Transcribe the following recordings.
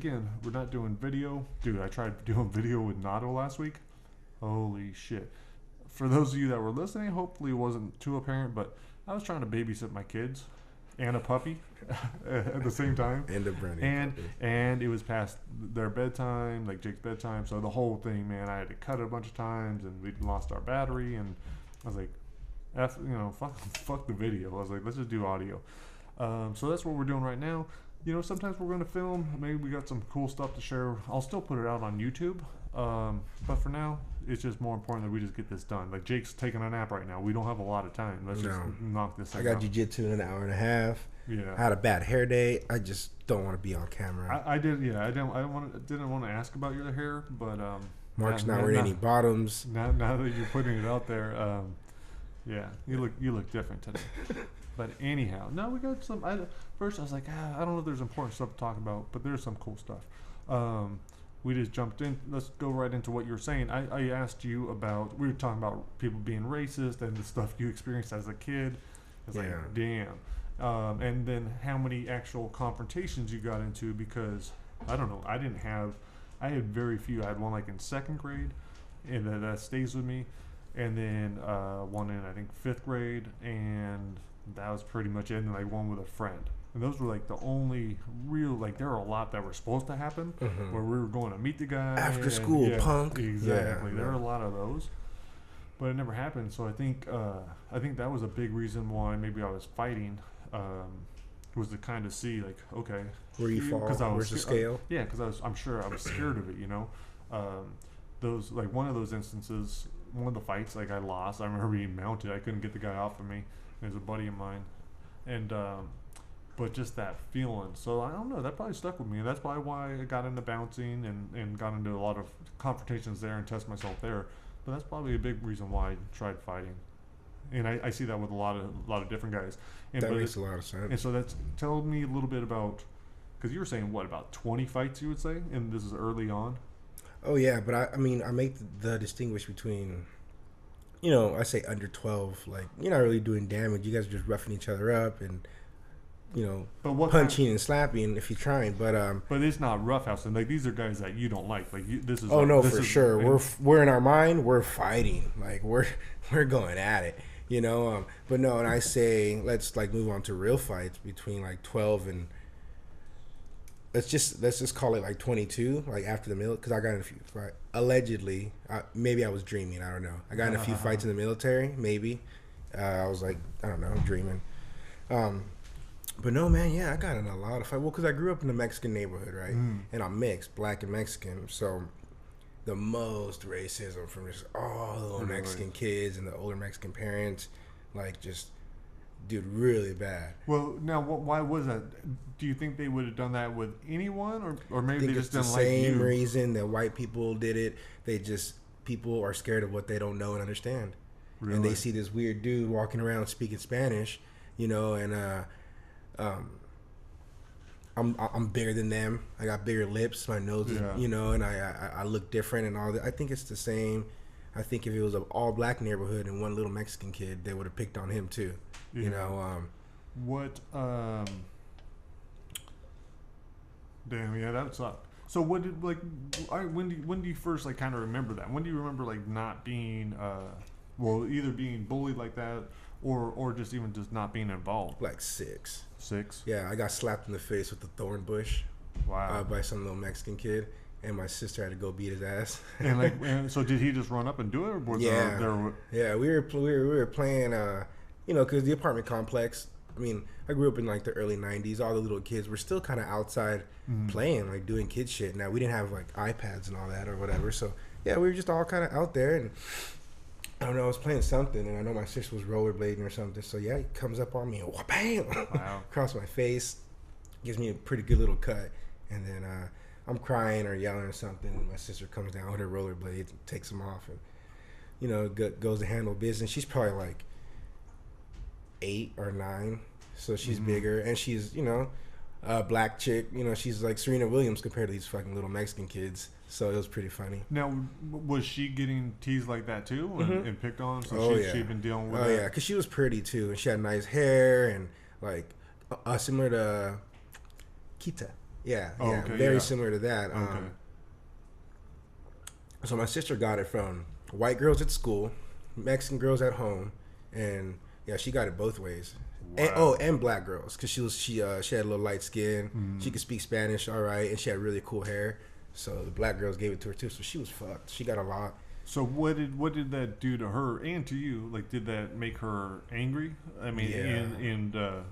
again, we're not doing video. Dude, I tried doing video with Nato last week. Holy shit. For those of you that were listening, hopefully it wasn't too apparent, but I was trying to babysit my kids and a puppy at the same time. And a brand new and it was past their bedtime, like Jake's bedtime. So the whole thing, man, I had to cut it a bunch of times, and we'd lost our battery. And I was like, fuck the video. I was like, let's just do audio. So that's what we're doing right now. You know, sometimes we're going to film. Maybe we got some cool stuff to share. I'll still put it out on YouTube. But for now, it's just more important that we just get this done. Like, Jake's taking a nap right now. We don't have a lot of time. Let's just knock this out. I got jiu-jitsu in an hour and a half. Yeah. I had a bad hair day. I just don't want to be on camera. I did, yeah. I didn't want to ask about your hair, but Mark's not wearing any bottoms. Now that you're putting it out there, yeah, you look different today. But anyhow, no, we got some. First, I was like, I don't know if there's important stuff to talk about, but there's some cool stuff. We just jumped in. Let's go right into what you're saying. I asked you about. We were talking about people being racist and the stuff you experienced as a kid. It's like, damn. And then how many actual confrontations you got into, because I don't know. I had very few. I had one like in second grade, and that stays with me. And then one in, I think, 5th grade, and that was pretty much it. And like one with a friend. And those were like the only real, like, there were a lot that were supposed to happen, where we were going to meet the guy. After school, punk. Exactly. There were a lot of those. But it never happened. So I think that was a big reason why maybe I was fighting, was to kind of see, like, okay. Where you fall, where's the scale? Yeah, because I'm sure I was scared of it, you know. Those, like, one of those instances, one of the fights, like, I lost. I remember being mounted. I couldn't get the guy off of me. It was a buddy of mine. And, but just that feeling. So I don't know. That probably stuck with me. And that's probably why I got into bouncing and got into a lot of confrontations there and test myself there. But that's probably a big reason why I tried fighting. And I see that with a lot of different guys. And that makes a lot of sense. And so tell me a little bit about, because you were saying, what, about 20 fights, you would say? And this is early on? Oh, yeah. But I mean, I make the distinguish between, you know, I say under 12. Like, you're not really doing damage. You guys are just roughing each other up and, you know, punching and slapping if you're trying, but it's not roughhousing. Like, these are guys that you don't like. Like, this is. Oh no, for sure. We're in our mind. We're fighting. Like, we're going at it. You know. But no, and I say let's like move on to real fights between like 12 and let's just call it like 22. Like after the military, because I got in a few fights. Allegedly, maybe I was dreaming. I don't know. I got in a few fights in the military. Maybe I was like, I don't know, I'm dreaming. But no, man, yeah, I got in a lot of fights. Well, because I grew up in a Mexican neighborhood, right? And I'm mixed, black and Mexican. So the most racism from just all the little Mexican kids and the older Mexican parents, like, just, dude, really bad. Well, now, why was that? Do you think they would have done that with anyone? Or maybe they just didn't like you? The same reason that white people did it. People are scared of what they don't know and understand. Really? And they see this weird dude walking around speaking Spanish, you know, and I'm bigger than them. I got bigger lips. My nose is, you know, and I look different and all that. I think it's the same. I think if it was an all black neighborhood and one little Mexican kid, they would have picked on him too. Yeah. You know. Damn, yeah, that sucked. So what did, like, when do you first, like, kind of remember that? When do you remember, like, not being either being bullied like that or just even just not being involved? Like 6. 6? Yeah, I got slapped in the face with a thorn bush. Wow. By some little Mexican kid, and my sister had to go beat his ass. and so did he just run up and do it? Or was yeah, we were playing, you know, because the apartment complex. I mean, I grew up in like the early 90s. All the little kids were still kind of outside playing, like doing kid shit. Now, we didn't have like iPads and all that or whatever. So, yeah, we were just all kind of out there. And I don't know, I was playing something, and I know my sister was rollerblading or something. So, yeah, he comes up on me and bam! Wow. Across my face. Gives me a pretty good little cut. And then I'm crying or yelling or something. And my sister comes down with her rollerblades and takes them off. And, you know, goes to handle business. She's probably like 8 or 9, so she's bigger, and she's, you know, a black chick, you know, she's like Serena Williams compared to these fucking little Mexican kids. So it was pretty funny. Now, was she getting teased like that too and picked on? So she'd been dealing with that? Yeah, because she was pretty too, and she had nice hair and like similar to Kita. Yeah, Oh, yeah, okay, very yeah. similar to that. Okay. So my sister got it from white girls at school, Mexican girls at home, and yeah, she got it both ways. And, Wow. and black girls, because she had a little light skin. She Mm. could speak Spanish all right, and she had really cool hair. So the black girls gave it to her too. So she was fucked. She got a lot. So what did that do to her and to you? Like, did that make her angry? I mean, Yeah.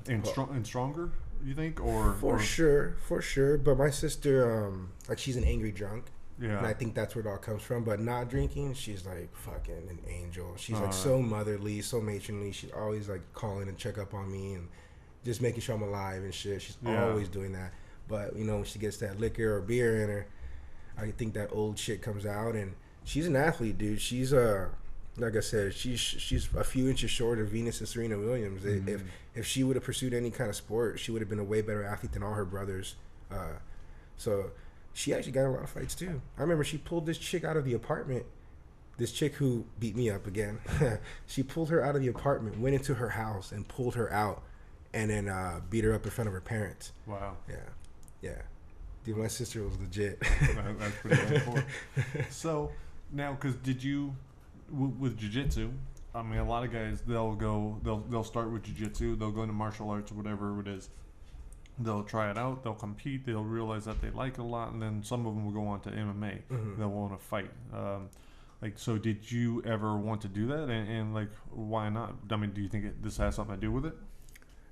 and stronger? You think, or For sure, for sure. But my sister, like she's an angry drunk. yeah, And I think that's where it all comes from. But not drinking, she's like fucking an angel. She's like Alright. so motherly, so matronly. She's always like calling and check up on me and just making sure I'm alive and shit. She's Yeah. always doing that. But you know, when she gets that liquor or beer in her, I think that old shit comes out. And she's an athlete, dude. She's like I said, she's a few inches short of Venus and Serena Williams. If she would have pursued any kind of sport, she would have been a way better athlete than all her brothers. So she actually got in a lot of fights too. I remember she pulled this chick out of the apartment. This chick who beat me up again. She pulled her out of the apartment, went into her house, and pulled her out, and then beat her up in front of her parents. wow. Yeah. Dude, my sister was legit. That's pretty hardcore. So now, because did you with jiu-jitsu? I mean, a lot of guys they'll start with jiu-jitsu, they'll go into martial arts or whatever it is. They'll try it out, they'll compete, they'll realize that they like it a lot, and then some of them will go on to MMA. Mhm. They'll want to fight. Like, so did you ever want to do that? And like, why not? I mean, do you think this has something to do with it?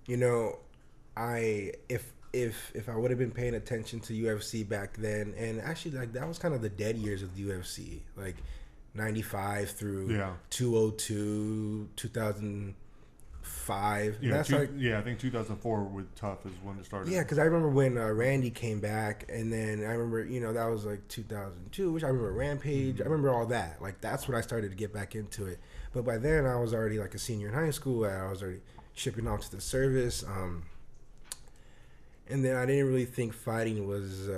You know, if I would have been paying attention to UFC back then, and actually like that was kind of the dead years of the UFC, like 95 through Yeah. 202, 2005. Yeah, That's like I think 2004 with Tough is when it started. yeah, because I remember when Randy came back, and then I remember that was like 2002, which I remember Rampage. I remember all that. Like that's when I started to get back into it. But by then I was already like a senior in high school. I was already shipping off to the service. And then I didn't really think fighting was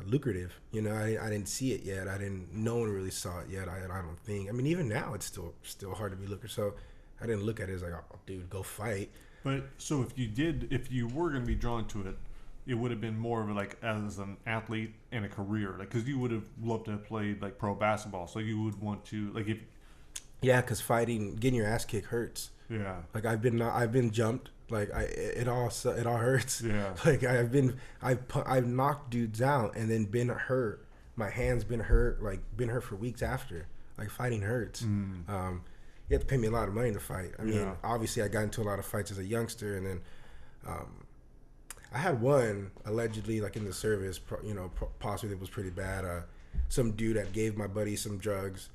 lucrative. You know, I didn't see it yet. No one really saw it yet. I don't think. I mean, even now it's still hard to be lucrative. So I didn't look at it as like, oh, dude, go fight. But so if you were going to be drawn to it, it would have been more of like as an athlete and a career, like because you would have loved to have played like pro basketball, so you would want to like if Yeah, because fighting, getting your ass kicked hurts. yeah Like I've been jumped. Like it all hurts. yeah Like I've knocked dudes out and then been hurt. My hand's been hurt. Like been hurt for weeks after. Like fighting hurts. You have to pay me a lot of money to fight. I mean, Yeah. obviously I got into a lot of fights as a youngster, and then I had one allegedly like in the service. Possibly it was pretty bad. Some dude that gave my buddy some drugs.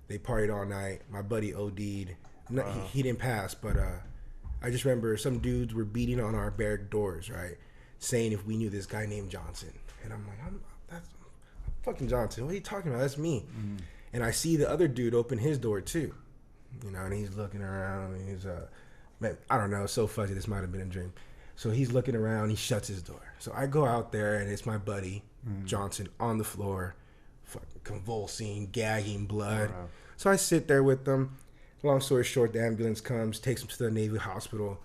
They partied all night. My buddy OD'd. He didn't pass, but I just remember some dudes were beating on our barrack doors, right? Saying if we knew this guy named Johnson. And I'm like, that's fucking Johnson. What are you talking about? That's me. And I see the other dude open his door too. And he's looking around. And he's man, I don't know. It's so fuzzy. This might have been a dream. So he's looking around. He shuts his door. So I go out there, and it's my buddy Johnson on the floor, fucking convulsing, gagging blood. Wow. So I sit there with them. Long story short, the ambulance comes, takes him to the Navy hospital.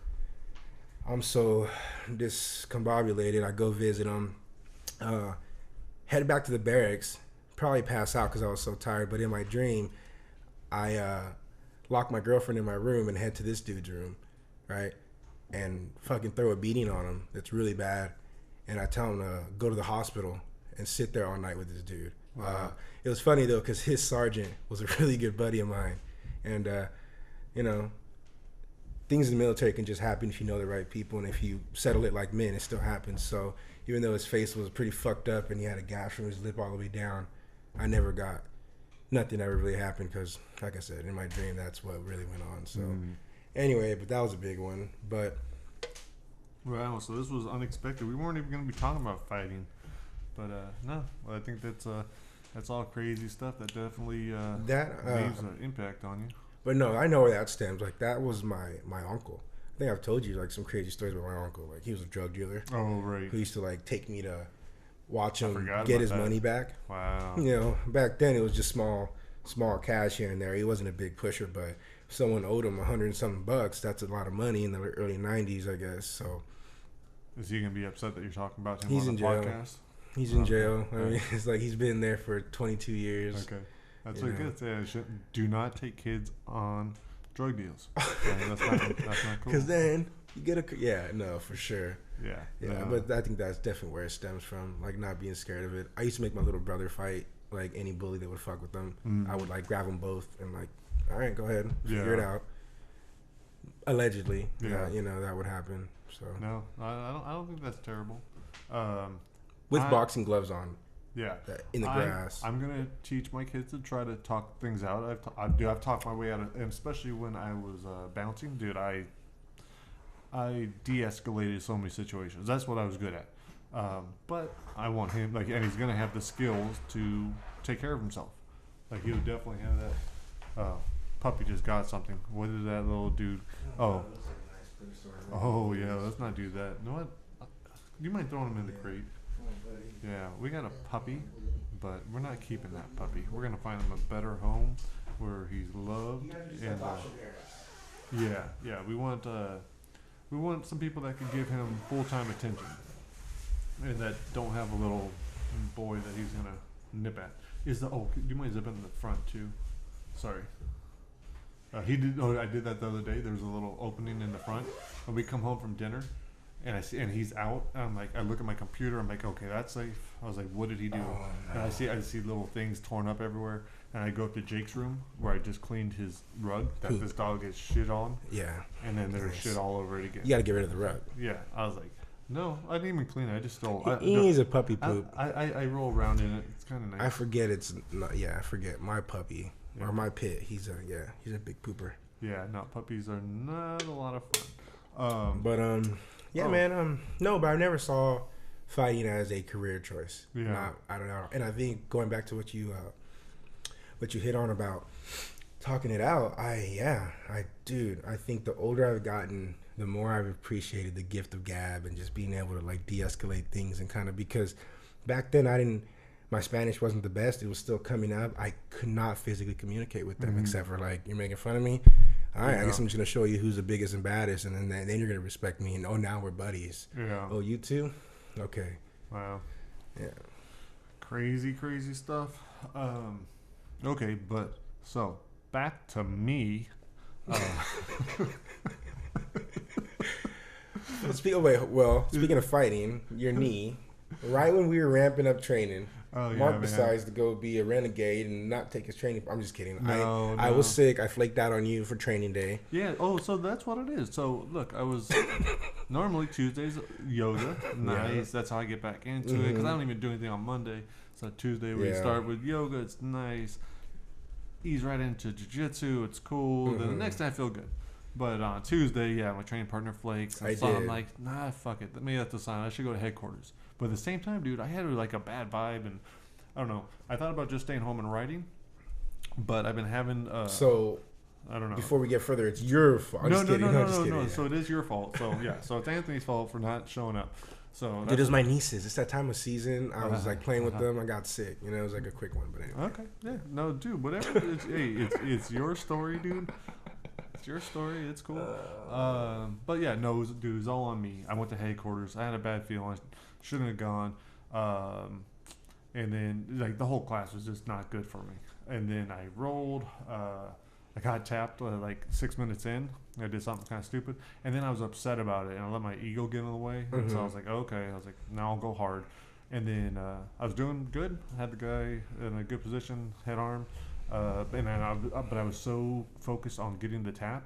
I'm so discombobulated. I go visit him. Head back to the barracks. Probably pass out because I was so tired. But in my dream, I lock my girlfriend in my room and head to this dude's room, right? And fucking throw a beating on him that's really bad. And I tell him to go to the hospital and sit there all night with this dude. Wow. It was funny though because his sergeant was a really good buddy of mine. And, things in the military can just happen if you know the right people. And if you settle it like men, it still happens. So even though his face was pretty fucked up and he had a gash from his lip all the way down, nothing ever really happened because, like I said, in my dream, that's what really went on. So anyway, but that was a big one. But Wow, so this was unexpected. We weren't even going to be talking about fighting, but no, I think that's all crazy stuff that definitely leaves an impact on you. But no, I know where that stems. Like that was my uncle. I think I've told you like some crazy stories about my uncle. Like he was a drug dealer Oh, right. who used to like take me to watch him forgot get about his that. money back. Wow. Back then it was just small cash here and there. He wasn't a big pusher, but if someone owed him $100 and something bucks, that's a lot of money in the early '90s, I guess. So Is he gonna be upset that you're talking about him He's on in the jail. podcast? He's in jail. I mean, it's like he's been there for 22 years. Okay, that's what good. Yeah, do not take kids on drug deals. That's not cool. Because then you get for sure. Yeah. Yeah, but I think that's definitely where it stems from, like not being scared of it. I used to make my little brother fight like any bully that would fuck with them. I would like grab them both and like, all right, go ahead, figure it out. Allegedly, that would happen. So no, I don't think that's terrible. With boxing gloves on. Yeah, in the grass. I'm gonna teach my kids to try to talk things out. I've talked my way out of, and especially when I was bouncing, dude. I de-escalated so many situations. That's what I was good at. But I want him and he's gonna have the skills to take care of himself. Like he'll definitely have that. Puppy just got something. What is that little dude? Oh yeah. Let's not do that. You know what? You mind throwing him in the crate? Yeah, we got a puppy, but we're not keeping that puppy. We're gonna find him a better home where he's loved. And we want some people that can give him full-time attention, and that don't have a little boy that he's gonna nip at. Do you mind zipping in the front too? Sorry. He did. I did that the other day. There was a little opening in the front, and we come home from dinner. And I see, and he's out. And I'm like, I look at my computer. I'm like, okay, that's safe. I was like, what did he do? Oh, no. And I see little things torn up everywhere. And I go up to Jake's room where I just cleaned his rug that this dog gets shit on. Yeah. And then there's shit all over it again. You got to get rid of the rug. Yeah. I was like, no, I didn't even clean it. I just stole. He needs a puppy poop. I roll around in it. It's kind of nice. I forget it's not. Yeah, I forget my puppy or my pit. He's a big pooper. Yeah. No, puppies are not a lot of fun. No, but I never saw fighting as a career choice. Yeah. I don't know. And I think going back to what you hit on about talking it out, I think the older I've gotten, the more I've appreciated the gift of gab and just being able to like de-escalate things and kind of, because back then my Spanish wasn't the best. It was still coming up. I could not physically communicate with them except for like, you're making fun of me. All right, I guess I'm just going to show you who's the biggest and baddest, and then you're going to respect me. And, now we're buddies. Yeah. Oh, you too? Okay. Wow. Yeah. Crazy stuff. Okay, but so back to me. Speaking of fighting, your knee, right when we were ramping up training, Mark decides to go be a renegade and not take his training. I'm just kidding. I was sick. I flaked out on you for training day. Yeah. Oh, so that's what it is. So look, I was normally Tuesdays yoga. Nice. Yeah. That's how I get back into it because I don't even do anything on Monday. So Tuesday we start with yoga. It's nice. Ease right into jiu-jitsu. It's cool. Then the next day I feel good. But on Tuesday, my training partner flakes. And I'm like, nah, fuck it. Maybe that's the sign. I should go to headquarters. But at the same time, dude, I had like a bad vibe, and I don't know. I thought about just staying home and writing, but I've been having. I don't know. Before we get further, it's your fault. No. So it is your fault. So so it's Anthony's fault for not showing up. So dude, it was my nieces. It's that time of season. I was like playing with them. I got sick. It was like a quick one, but anyway. Okay. Yeah. No, dude. Whatever. It's your story, dude. It's your story. It's cool. But yeah, no, it was all on me. I went to headquarters. I had a bad feeling. I shouldn't have gone. And then like the whole class was just not good for me. And then I rolled. I got tapped like 6 minutes in. I did something kind of stupid. And then I was upset about it. And I let my ego get in the way. And so I was like, okay. I was like, now I'll go hard. And then I was doing good. I had the guy in a good position, head arm. But I was so focused on getting the tap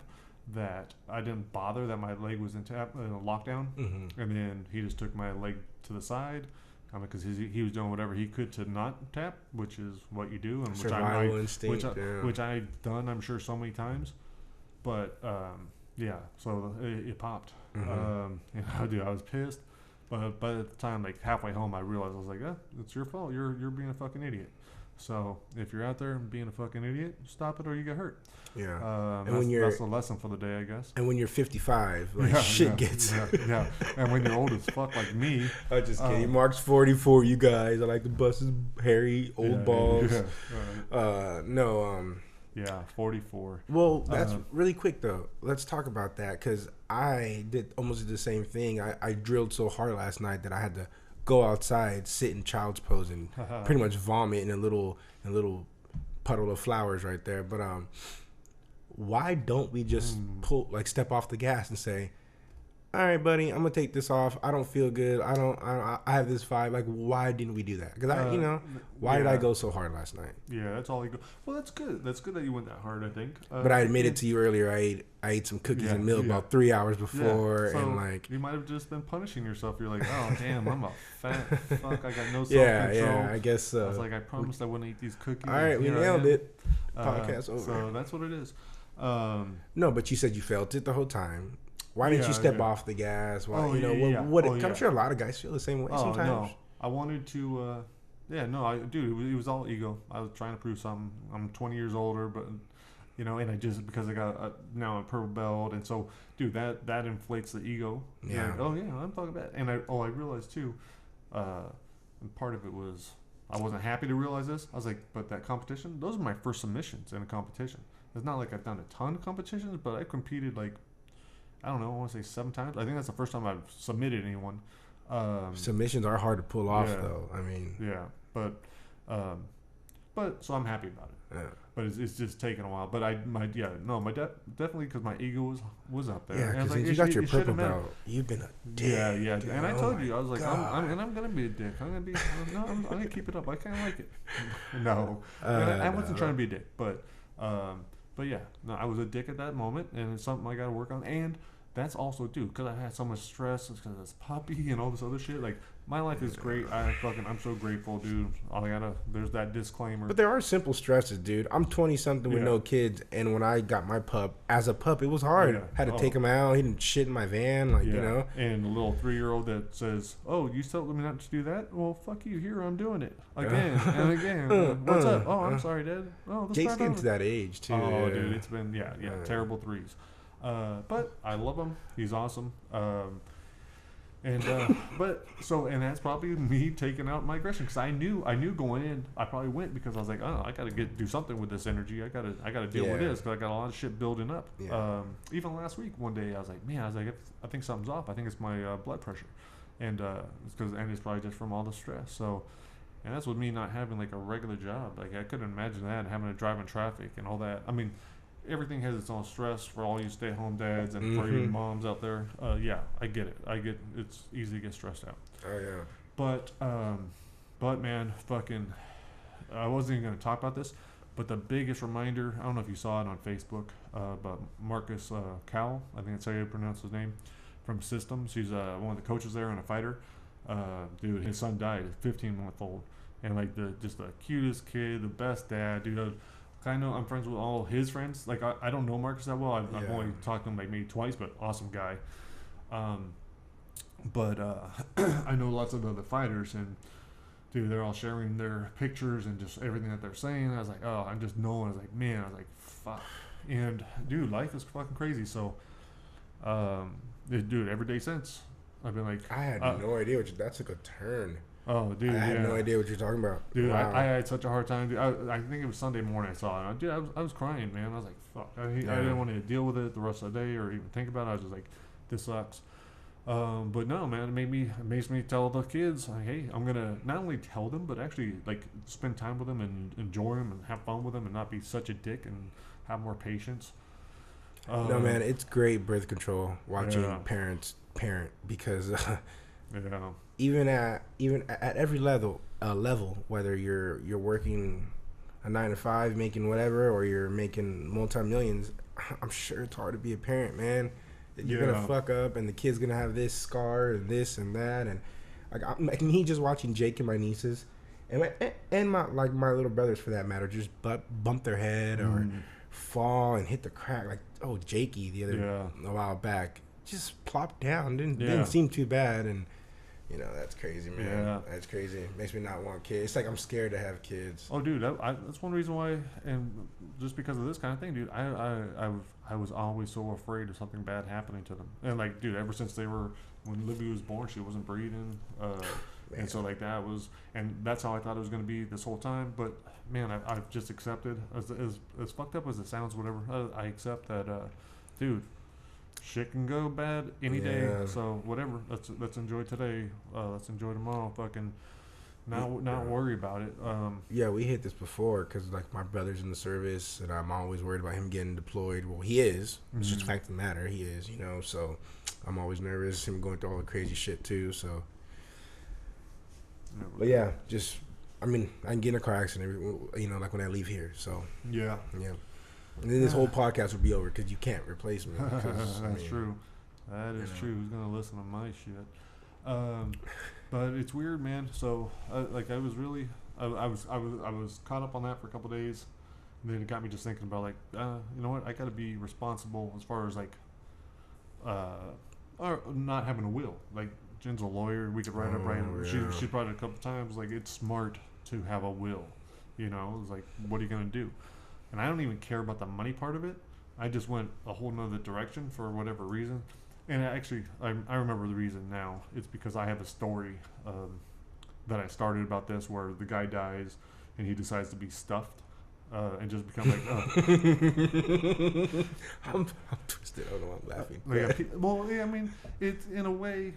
that I didn't bother that my leg was in lockdown. And then he just took my leg to the side because he was doing whatever he could to not tap, which is what you do, and which I've done, I'm sure, so many times. But so it popped. Dude, I was pissed. But by the time like halfway home, I realized I was like, it's your fault. You're being a fucking idiot. So if you're out there being a fucking idiot, stop it or you get hurt. Yeah. That's the lesson for the day, I guess. And when you're 55, gets. Yeah. And when you're old as fuck like me. I'm just kidding. Mark's 44, you guys. I like to bust his hairy old balls. Yeah, 44. Well, that's really quick though. Let's talk about that because I almost did the same thing. I drilled so hard last night that I had to go outside, sit in child's pose, and pretty much vomit in a little puddle of flowers right there. But why don't we just step off the gas and say, all right, buddy, I'm gonna take this off. I don't feel good. I have this vibe. Like, why didn't we do that? Because why did I go so hard last night? Yeah, that's all you go. Well, that's good. That's good that you went that hard. I think. But I admitted to you earlier. I ate some cookies and milk about 3 hours before, so and like you might have just been punishing yourself. You're like, oh damn, I'm a fat fuck. I got no self control. Yeah, I guess so. I was like, I promised I wouldn't eat these cookies. All right, we nailed it. Podcast over. So that's what it is. No, but you said you felt it the whole time. Why didn't you step off the gas? Why, I'm sure a lot of guys feel the same way sometimes. No. I wanted to, it was all ego. I was trying to prove something. I'm 20 years older, but, and I just, because I got now a purple belt, and so, dude, that inflates the ego. Yeah. Like, I'm talking about, and I realized too, and part of it was, I wasn't happy to realize this. I was like, but that competition, those are my first submissions in a competition. It's not like I've done a ton of competitions, but I competed like, I don't know, I want to say 7 times. I think that's the first time I've submitted anyone. Submissions are hard to pull off, though. I mean, yeah, but so I'm happy about it. Yeah. But it's just taking a while. But definitely because my ego was up there. Yeah, because like, you got your purple belt. You've been a dick. Yeah. Dude. And I told you, I was like, I'm gonna be a dick. I'm gonna keep it up. I kind of like it. No, I wasn't trying to be a dick, but yeah, no, I was a dick at that moment, and it's something I got to work on. And that's also, dude, because I had so much stress, because of this puppy and all this other shit. Like, my life is great. I'm so grateful, dude. There's that disclaimer. But there are simple stresses, dude. I'm 20 something with no kids, and when I got my pup, as a pup, it was hard. Had to take him out. He didn't shit in my van, And a little 3-year-old that says, "Oh, you told me not to do that? Well, fuck you. Here, I'm doing it again and again. What's up? Oh, I'm sorry, Dad. Oh, Jake's getting to that age too. Oh, dude, it's been terrible threes. But I love him. He's awesome. And that's probably me taking out my aggression, because I knew going in, I probably went because I was like, oh, I gotta do something with this energy. I gotta deal with this, because I got a lot of shit building up. Even last week, one day I was like, I think something's off. I think it's my blood pressure, and it's probably just from all the stress. So, and that's with me not having like a regular job. Like, I couldn't imagine that, and having to drive in traffic and all that. I mean, everything has its own stress for all you stay-at-home dads and for you moms out there. I get it. It's easy to get stressed out. Oh yeah. But man, fucking, I wasn't even gonna talk about this, but the biggest reminder, I don't know if you saw it on Facebook, but Marcus Cowell, I think that's how you pronounce his name, from Systems. He's one of the coaches there and a fighter. Dude, his son died, 15-month-old, and like the cutest kid, the best dad, dude. I know I'm friends with all his friends. Like, I don't know Marcus that well. I've only talked to him like maybe twice, but awesome guy. But I know lots of other fighters, and dude, they're all sharing their pictures and just everything that they're saying. I was like, oh, I'm just knowing. I was like, man, fuck. And dude, life is fucking crazy. So, dude, every day since, I've been like, I had no idea that took a turn. Oh, dude, I had no idea what you're talking about. Dude, wow. I had such a hard time. Dude, I think it was Sunday morning I saw it. Dude, I was crying, man. I was like, fuck. I didn't want to deal with it the rest of the day or even think about it. I was just like, this sucks. But no, man, it makes me tell the kids, like, hey, I'm going to not only tell them, but actually, like, spend time with them and enjoy them and have fun with them and not be such a dick and have more patience. No, man, it's great birth control watching parents parent, because even at every level, whether you're working a 9 to 5 making whatever, or you're making multi-millions, I'm sure it's hard to be a parent, man. You're gonna fuck up, and the kid's gonna have this scar and this and that, and like me just watching Jake and my nieces, and my little brothers for that matter, just bump their head or fall and hit the crack. Like, oh, Jakey a while back just plopped down, didn't seem too bad, and that's crazy, man. Yeah. That's crazy. It makes me not want kids. It's like I'm scared to have kids. Oh, dude, that's one reason why, and just because of this kind of thing, dude, I was always so afraid of something bad happening to them. And like, dude, ever since when Libby was born, she wasn't breathing. And so like that was, and that's how I thought it was going to be this whole time. But man, I've just accepted, as fucked up as it sounds, whatever. I accept that, dude. Shit can go bad any day. So whatever. Let's enjoy today. Let's enjoy tomorrow. Fucking not worry about it. Yeah, we hit this before because like my brother's in the service, and I'm always worried about him getting deployed. Well, he is. It's just a fact of the matter. He is. You know, so I'm always nervous. Him going through all the crazy shit too. So, but yeah, just I mean, I can get in a car accident. You know, like when I leave here. So yeah. And then this whole podcast would be over because you can't replace me. That's true. That is true. Who's gonna listen to my shit? But it's weird, man. So, like, I was really, I was caught up on that for a couple of days, and then it got me just thinking about like, you know what? I got to be responsible as far as like, or not having a will. Like, Jen's a lawyer. We could write up right. Yeah. She brought it a couple times. Like, it's smart to have a will. You know, it's like, what are you gonna do? And I don't even care about the money part of it. I just went a whole nother direction for whatever reason. And actually, I remember the reason now. It's because I have a story that I started about this where the guy dies and he decides to be stuffed and just become like, I'm twisted. I don't know why I'm laughing. I mean, it's in a way,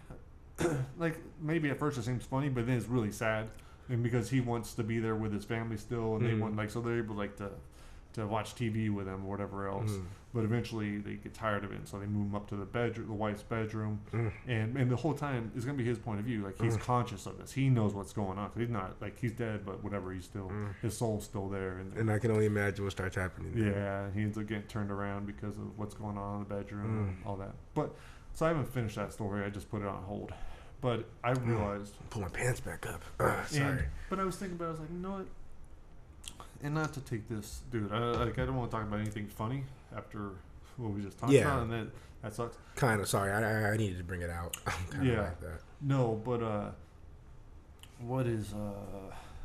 like maybe at first it seems funny, but then it's really sad. And because he wants to be there with his family still, and they want like, so they're able like to watch TV with him or whatever else. But eventually they get tired of it, and so they move him up to the bedroom, the wife's bedroom, and the whole time it's gonna be his point of view. Like he's conscious of this. He knows what's going on. He's not like he's dead, but whatever. He's still his soul's still there. And I can only imagine what starts happening. Yeah, he ends up getting turned around because of what's going on in the bedroom and all that. But so I haven't finished that story. I just put it on hold. But I realized pull my pants back up. Sorry. But I was thinking about it. I was like, you know what? And not to take this, dude. I don't want to talk about anything funny after what we just talked about, and that sucks. Kind of sorry. I needed to bring it out. I'm kind of like that. No, but what is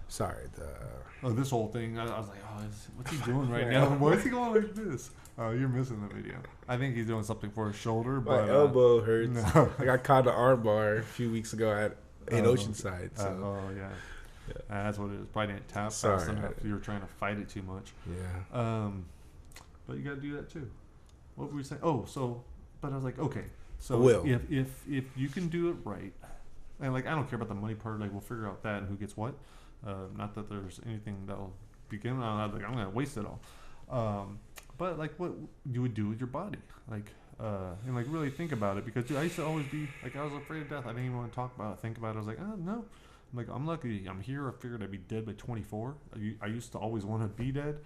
Sorry. this whole thing. I was like, what's he doing right now? Why is he going like this? You're missing the video. I think he's doing something for his shoulder. But my elbow hurts. No. I got caught in the arm bar a few weeks ago in Oceanside. So. Yeah. That's what it is. Probably didn't tap fast enough. You were trying to fight it too much. Yeah. But you got to do that too. What were we saying? But I was like, okay. So will. if you can do it right, and like I don't care about the money part. Like we'll figure out that and who gets what. Not that there's anything that'll begin. I'm gonna waste it all. But like what you would do with your body, like and like really think about it, because dude, I used to always be like I was afraid of death. I didn't even want to talk about it, think about it. I was like, oh no. I'm like, I'm lucky I'm here. I figured I'd be dead by 24. I used to always want to be dead.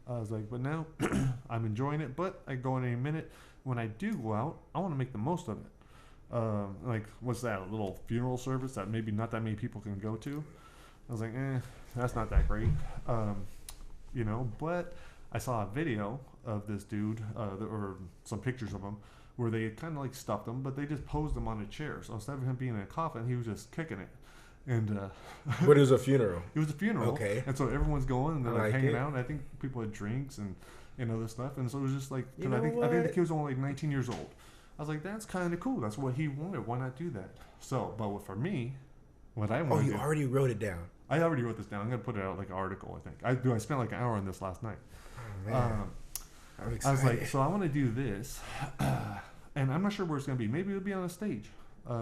I was like, but now I'm enjoying it. But I go in any minute. When I do go out, I want to make the most of it. Like, what's that? A little funeral service that maybe not that many people can go to. I was like, that's not that great. You know, but I saw a video of this dude, or some pictures of him, where they kind of like stuffed him, but they just posed him on a chair. So instead of him being in a coffin, he was just kicking it. And but it was a funeral. It was a funeral. Okay. And so everyone's going and they're like hanging it. out. And I think people had drinks and other stuff. And so it was just like, you I think the kid was only like 19 years old. I was like, that's kind of cool. That's what he wanted. Why not do that? So, but for me, what I wanted. Oh, you already wrote it down. I already wrote this down. I'm gonna put it out like an article. I think I spent like an hour on this last night. Oh man. I'm excited. I was like, so I want to do this, and I'm not sure where it's gonna be. Maybe it'll be on a stage,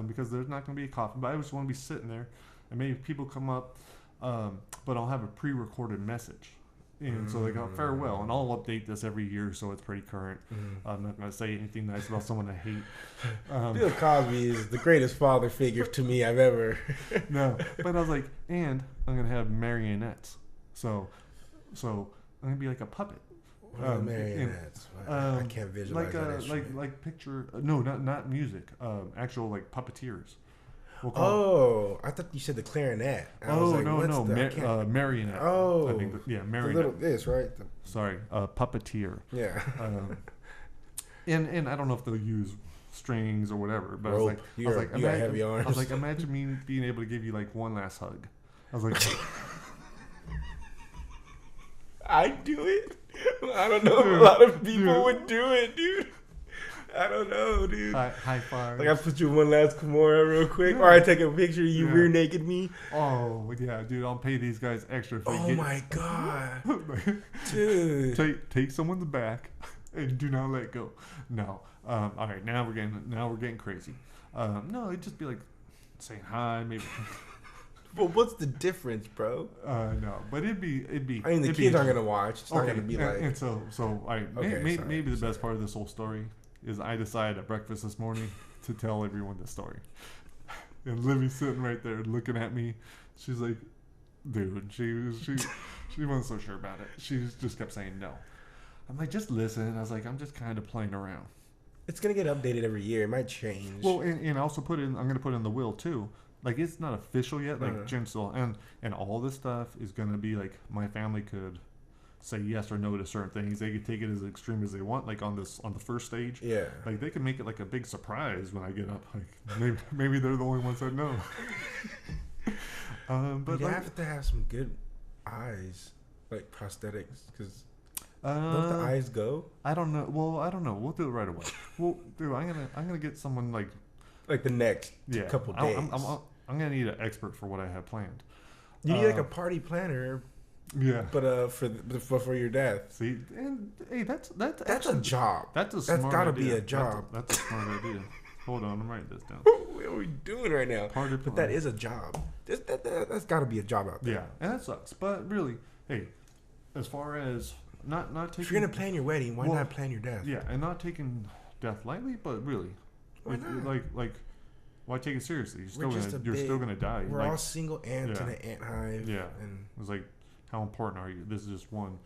because there's not gonna be a coffin. But I just want to be sitting there. And maybe people come up, but I'll have a pre-recorded message. And so they go, farewell. And I'll update this every year so it's pretty current. I'm not going to say anything nice about someone I hate. Bill Cosby is the greatest father figure to me I've ever. No, but I was like, and I'm going to have marionettes. So I'm going to be like a puppet. Marionettes. I can't visualize that. Like picture, no, not music, actual like puppeteers. I thought you said the clarinet. Marionette. Oh, I think marionette. The little this, right? Sorry, puppeteer. Yeah. And I don't know if they'll use strings or whatever, but rope. You got heavy arms. I was like, imagine me being able to give you like one last hug. I was like, I'd do it. I don't know if a lot of people would do it, dude. I don't know, dude. High five. Like I put you one last Kimura real quick, Yeah. or I take a picture of you Yeah. rear naked me. Oh yeah, dude, I'll pay these guys extra. If they Oh get, my god, dude. take someone's back and do not let go. No. All right, now we're getting crazy. No, it'd just be like saying hi, maybe. But what's the difference, bro? No, but it'd be. I mean, the kids aren't gonna watch. It's not gonna be like. And so all right. Okay, Maybe the best part of this whole story is I decided at breakfast this morning to tell everyone the story, and Livy's sitting right there looking at me. She's like, dude, she wasn't so sure about it. She just kept saying no. I'm like, just listen. I was like, I'm just kind of playing around. It's gonna get updated every year. It might change. Well, and also I'm gonna put in the will too. Like it's not official yet. Like Jen still and all this stuff is gonna be like my family could say yes or no to certain things. They could take it as extreme as they want. Like on the first stage. Yeah. Like they could make it like a big surprise when I get up. Like maybe they're the only ones that know. But you like, have to have some good eyes, like prosthetics, because don't the eyes go? I don't know. Well, I don't know. We'll do it right away. Well, dude, I'm gonna get someone like the next couple days. I'm gonna need an expert for what I have planned. You need like a party planner. Yeah. But for your death. See, and hey, that's a job. That's a smart idea. That's gotta be a job. That's a smart idea. Hold on, I'm writing this down. What are we doing right now? But that is a job. That's gotta be a job out there. Yeah, and that sucks. But really, hey, as far as not taking, if you're gonna plan your wedding, why not plan your death? Yeah, and not taking death lightly, but really, why not? Like. Why take it seriously? You're still gonna die. We're all single ants in an ant hive. Yeah. And it's like, how important are you? This is just one.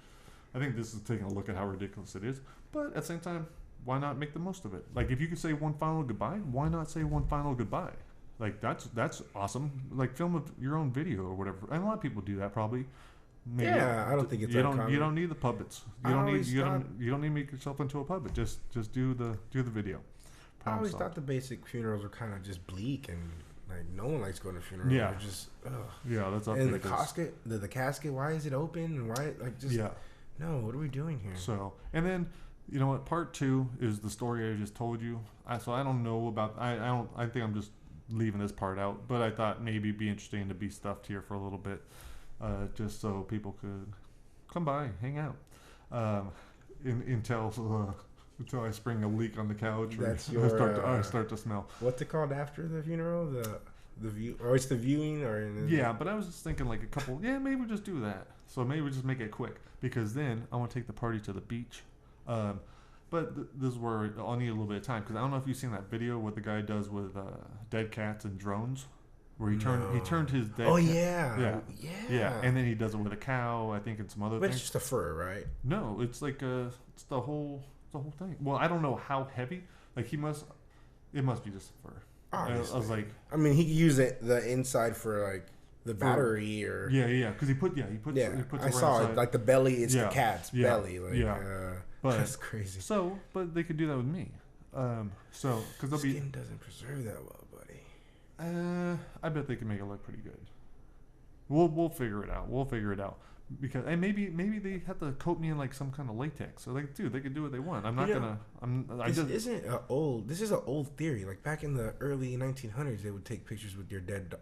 I think this is taking a look at how ridiculous it is. But at the same time, why not make the most of it? Like, if you could say one final goodbye, why not say one final goodbye? Like, that's awesome. Like, film your own video or whatever. And a lot of people do that probably. Maybe. Yeah, I don't think it's uncommon. You don't need the puppets. You don't need to make yourself into a puppet. Just do the video. I always thought the basic funerals were kind of just bleak and like no one likes going to funerals. Yeah, they're just yeah, that's up. And the casket, the casket, why is it open and why no? What are we doing here? So and then you know what? Part 2 is the story I just told you. So I don't know about. I think I'm just leaving this part out. But I thought maybe it'd be interesting to be stuffed here for a little bit, just so people could come by, hang out, until I spring a leak on the couch or I start to smell. What's it called after the funeral? The view, or it's the viewing, or yeah. But I was just thinking like a couple. Yeah, maybe we just do that. So maybe we just make it quick because then I want to take the party to the beach. But this is where I'll need a little bit of time because I don't know if you've seen that video what the guy does with dead cats and drones. Where he turned his dead. Oh yeah, and then he does it with a cow, I think, and some other things. But it's just a fur, right? No, it's like it's the whole thing. Well, I don't know how heavy. Like it must be just fur. I was like, I mean, he could use the inside for like the battery or yeah, because he puts I saw it like the belly. It's the cat's belly. Like, but that's crazy. So, but they could do that with me. So because skin doesn't preserve that well, buddy. I bet they can make it look pretty good. We'll figure it out. Because and maybe they have to coat me in like some kind of latex. So like, dude, they can do what they want. I'm not gonna. This is an old theory. Like back in the early 1900s, they would take pictures with your dead.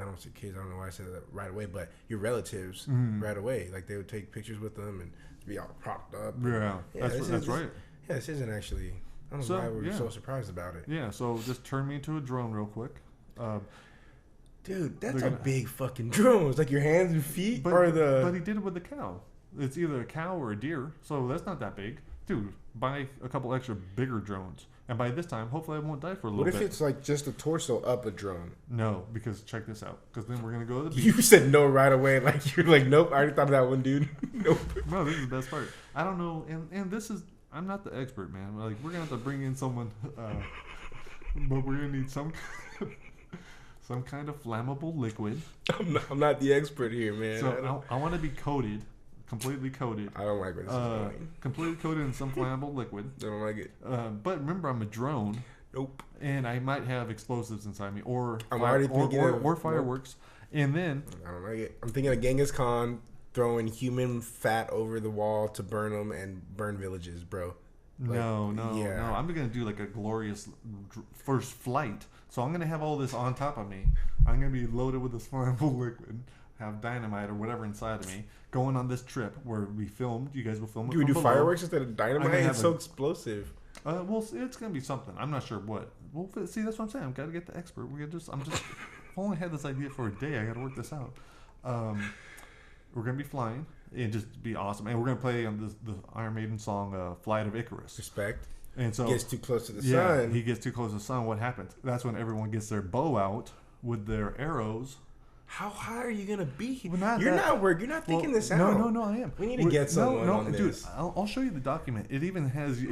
I don't say kids. I don't know why I said that right away, but your relatives right away. Like they would take pictures with them and be all propped up. Yeah, that's right. Yeah, this isn't actually. I don't know why we're so surprised about it. Yeah, so just turn me into a drone real quick. Dude, that's a big fucking drone. It's like your hands and feet But he did it with a cow. It's either a cow or a deer, so that's not that big. Dude, buy a couple extra bigger drones. And by this time, hopefully I won't die for a little bit. What if it's like just a torso up a drone? No, because check this out. Because then we're going to go to the beach. You said no right away. Like, you're like, nope, I already thought of that one, dude. Nope. No, this is the best part. I don't know. And this is, I'm not the expert, man. Like, we're going to have to bring in someone, but we're going to need some kind of flammable liquid. I'm not the expert here, man. So I want to be coated, completely coated. I don't like where this is going. Completely coated in some flammable liquid. I don't like it. But remember, I'm a drone. Nope. And I might have explosives inside me, or fireworks. And then I don't like it. I'm thinking of Genghis Khan throwing human fat over the wall to burn them and burn villages, bro. No. Yeah. I'm gonna do like a glorious first flight. So I'm gonna have all this on top of me. I'm gonna be loaded with this flammable liquid, have dynamite or whatever inside of me, going on this trip where we filmed. You guys will film it. You would do from below. fireworks instead of dynamite? It's so explosive. Well, it's gonna be something. I'm not sure what. Well, see, that's what I'm saying. I've got to get the expert. I'm just. I've only had this idea for a day. I got to work this out. We're gonna be flying and just be awesome. And we're gonna play on the Iron Maiden song, "Flight of Icarus." Respect. And so gets too close to the sun. He gets too close to the sun. What happens? That's when everyone gets their bow out with their arrows. How high are you gonna be? Well, you're not thinking this out. No, I am. We need to get someone on dude, this. I'll show you the document. It even has you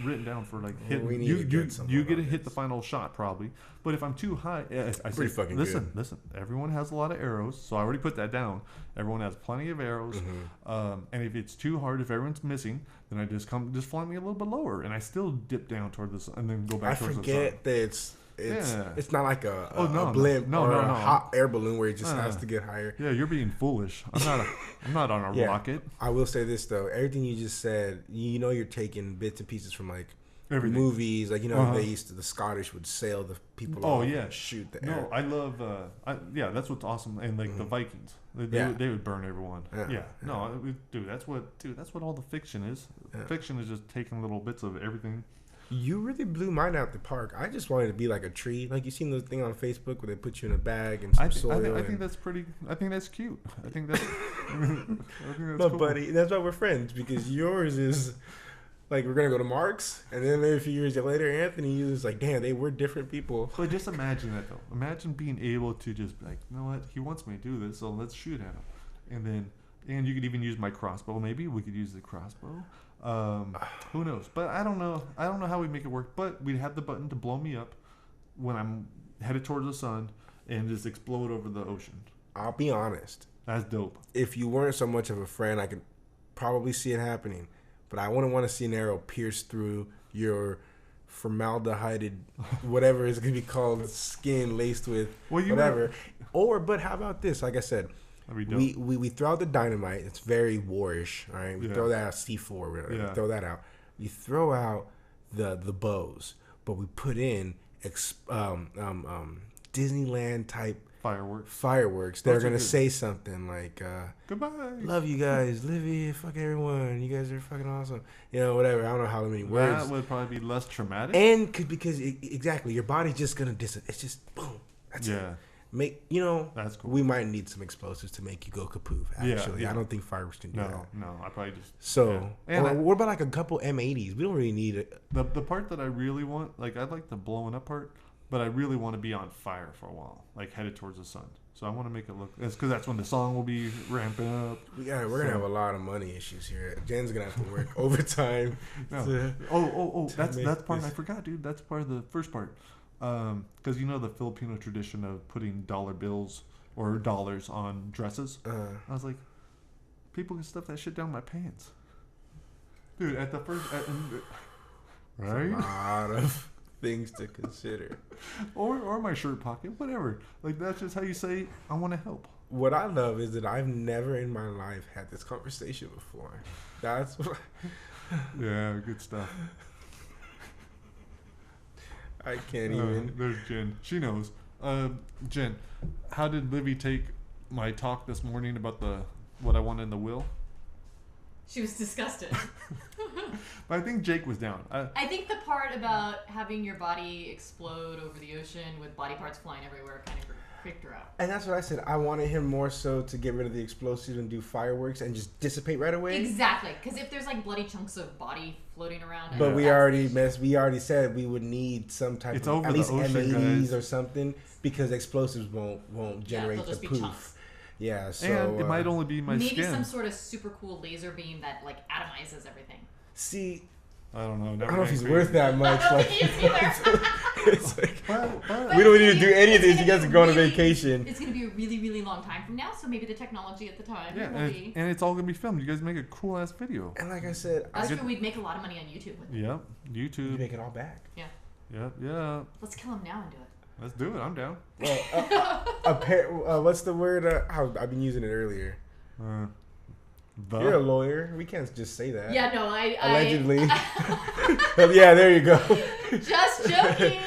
written down for like hit. We need you to get someone you get to on hit this. the final shot probably. But if I'm too high, I say, fucking listen. good. Everyone has a lot of arrows, so I already put that down. Everyone has plenty of arrows, and if it's too hard, if everyone's missing, then I just fly me a little bit lower, and I still dip down toward the sun, and then go back towards the sun. I forget that it's not like a blimp or a hot air balloon where it just has to get higher. Yeah, you're being foolish. I'm not on a rocket. I will say this though, everything you just said, you're taking bits and pieces from like everything. Movies, like the Scottish would sail the people off and shoot the air. No, I love that's what's awesome. And like the Vikings, they would burn everyone. Dude, that's what all the fiction is. Fiction is just taking little bits of everything. You really blew mine out the park. I just wanted to be like a tree. Like you seen the thing on Facebook where they put you in a bag and some soil. I think that's pretty. I think that's cute. I think that's. No, cool. Buddy, that's why we're friends, because yours is like we're gonna go to Mark's, and then maybe a few years later, Anthony was like, "Damn, they were different people." But just imagine that though. Imagine being able to just be like, you know what? He wants me to do this, so let's shoot at him, and you could even use my crossbow. Maybe we could use the crossbow. Who knows? But I don't know. I don't know how we make it work. But we'd have the button to blow me up when I'm headed towards the sun and just explode over the ocean. I'll be honest. That's dope. If you weren't so much of a friend, I could probably see it happening. But I wouldn't want to see an arrow pierce through your formaldehyded, whatever it's going to be called, skin laced with whatever. But how about this? Like I said, we throw out the dynamite. It's very war-ish, all right? We throw that out, C4 or whatever. We throw that out. We throw out the bows, but we put in Disneyland type fireworks. They're gonna say something like goodbye, love you guys, Livy, fuck everyone, you guys are fucking awesome, whatever. I don't know how many words. That would probably be less traumatic, and because exactly, your body's just gonna it's just boom, that's it. That's cool. We might need some explosives to make you go kapoof. Actually, I don't think fireworks can do that. No, I probably just. So, what about like a couple M80s? We don't really need it. The part that I really want, like, I like the blowing up part, but I really want to be on fire for a while, like headed towards the sun. So I want to make it look. It's because that's when the song will be ramping up. We're gonna have a lot of money issues here. Jen's gonna have to work overtime. That's part I forgot, dude. That's part of the first part. Because the Filipino tradition of putting dollar bills or dollars on dresses. I was like, people can stuff that shit down my pants, dude. At the first, right? A lot of things to consider. or my shirt pocket, whatever. Like that's just how you say I want to help. What I love is that I've never in my life had this conversation before. That's what. Yeah, good stuff. I can't even. There's Jen. She knows. Jen, how did Livy take my talk this morning about what I wanted in the will? She was disgusted. But I think Jake was down. I think the part about having your body explode over the ocean with body parts flying everywhere kind of freaked her out. And that's what I said. I wanted him more so to get rid of the explosives and do fireworks and just dissipate right away. Exactly, because if there's like bloody chunks of body floating around, but we already said we would need some type of at least M80s or something, because explosives won't generate the poof. Yeah, so and it might only be my maybe skin. Maybe some sort of super cool laser beam that like atomizes everything. See, I don't know. I don't know if he's worth that much. I don't think he is either. It's like, we don't need to do any of this. You guys are going on vacation. It's going to be a really, really long time from now, so maybe the technology at the time will be... And it's all going to be filmed. You guys make a cool-ass video. And like I said... That's true. We'd make a lot of money on YouTube with it. Yep. YouTube. You make it all back. Yeah. Yep. Yeah. Let's kill him now and do it. Let's do it. I'm down. Well, what's the word? I've been using it earlier. You're a lawyer. We can't just say that. Yeah, no, Allegedly. Yeah, there you go. Just joking.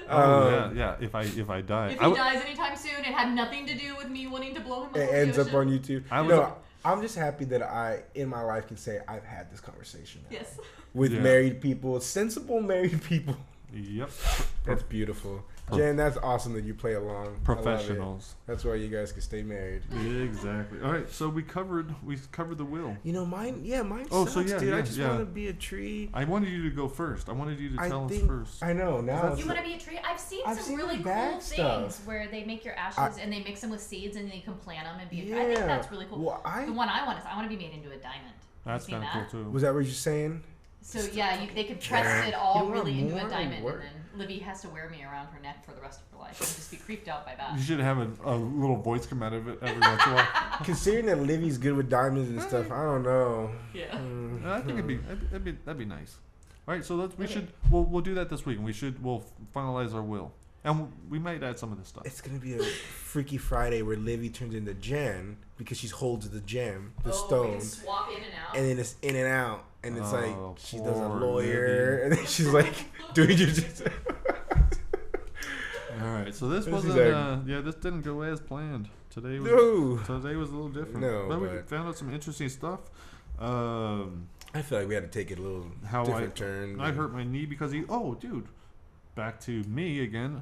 Yeah. If I die, if he dies anytime soon, it had nothing to do with me wanting to blow him up. It ends up on YouTube. No, I'm just happy that I, in my life, can say I've had this conversation now. Yes. With married people, sensible married people. Yep. That's beautiful. Jen, that's awesome that you play along. Professionals. That's why you guys can stay married. Exactly. All right, so we covered the will. You know, mine Oh, sucks, so yeah, dude. yeah, I just yeah. want to be a tree. I wanted you to go first. I wanted you to tell us first. I know. Now You want to be a tree? I've seen some really bad cool stuff. things where they make your ashes and they mix them with seeds and then you can plant them and be a tree. I think that's really cool. Well, the one I want is I want to be made into a diamond. That's kind of cool too. Was that what you're saying? So yeah, they could press it all really into a more diamond, work. and then Livy has to wear me around her neck for the rest of her life and just be creeped out by that. You should have a little voice come out of it every once in a while. Considering that Livy's good with diamonds and stuff, I don't know. Yeah. I think that'd be nice. All right, so we'll do that this week, and we'll finalize our will, and we might add some of this stuff. It's gonna be a Freaky Friday where Livy turns into Jen because she holds the gem, the stone, we can swap in and out. and then it's in and out, and it's like she does a poor lawyer, Livy. and then she's like doing your. All right, so this wasn't. This didn't go as planned. Today was a little different. But we found out some interesting stuff. I feel like we had to take it a little different turn. I hurt my knee because dude. Back to me again,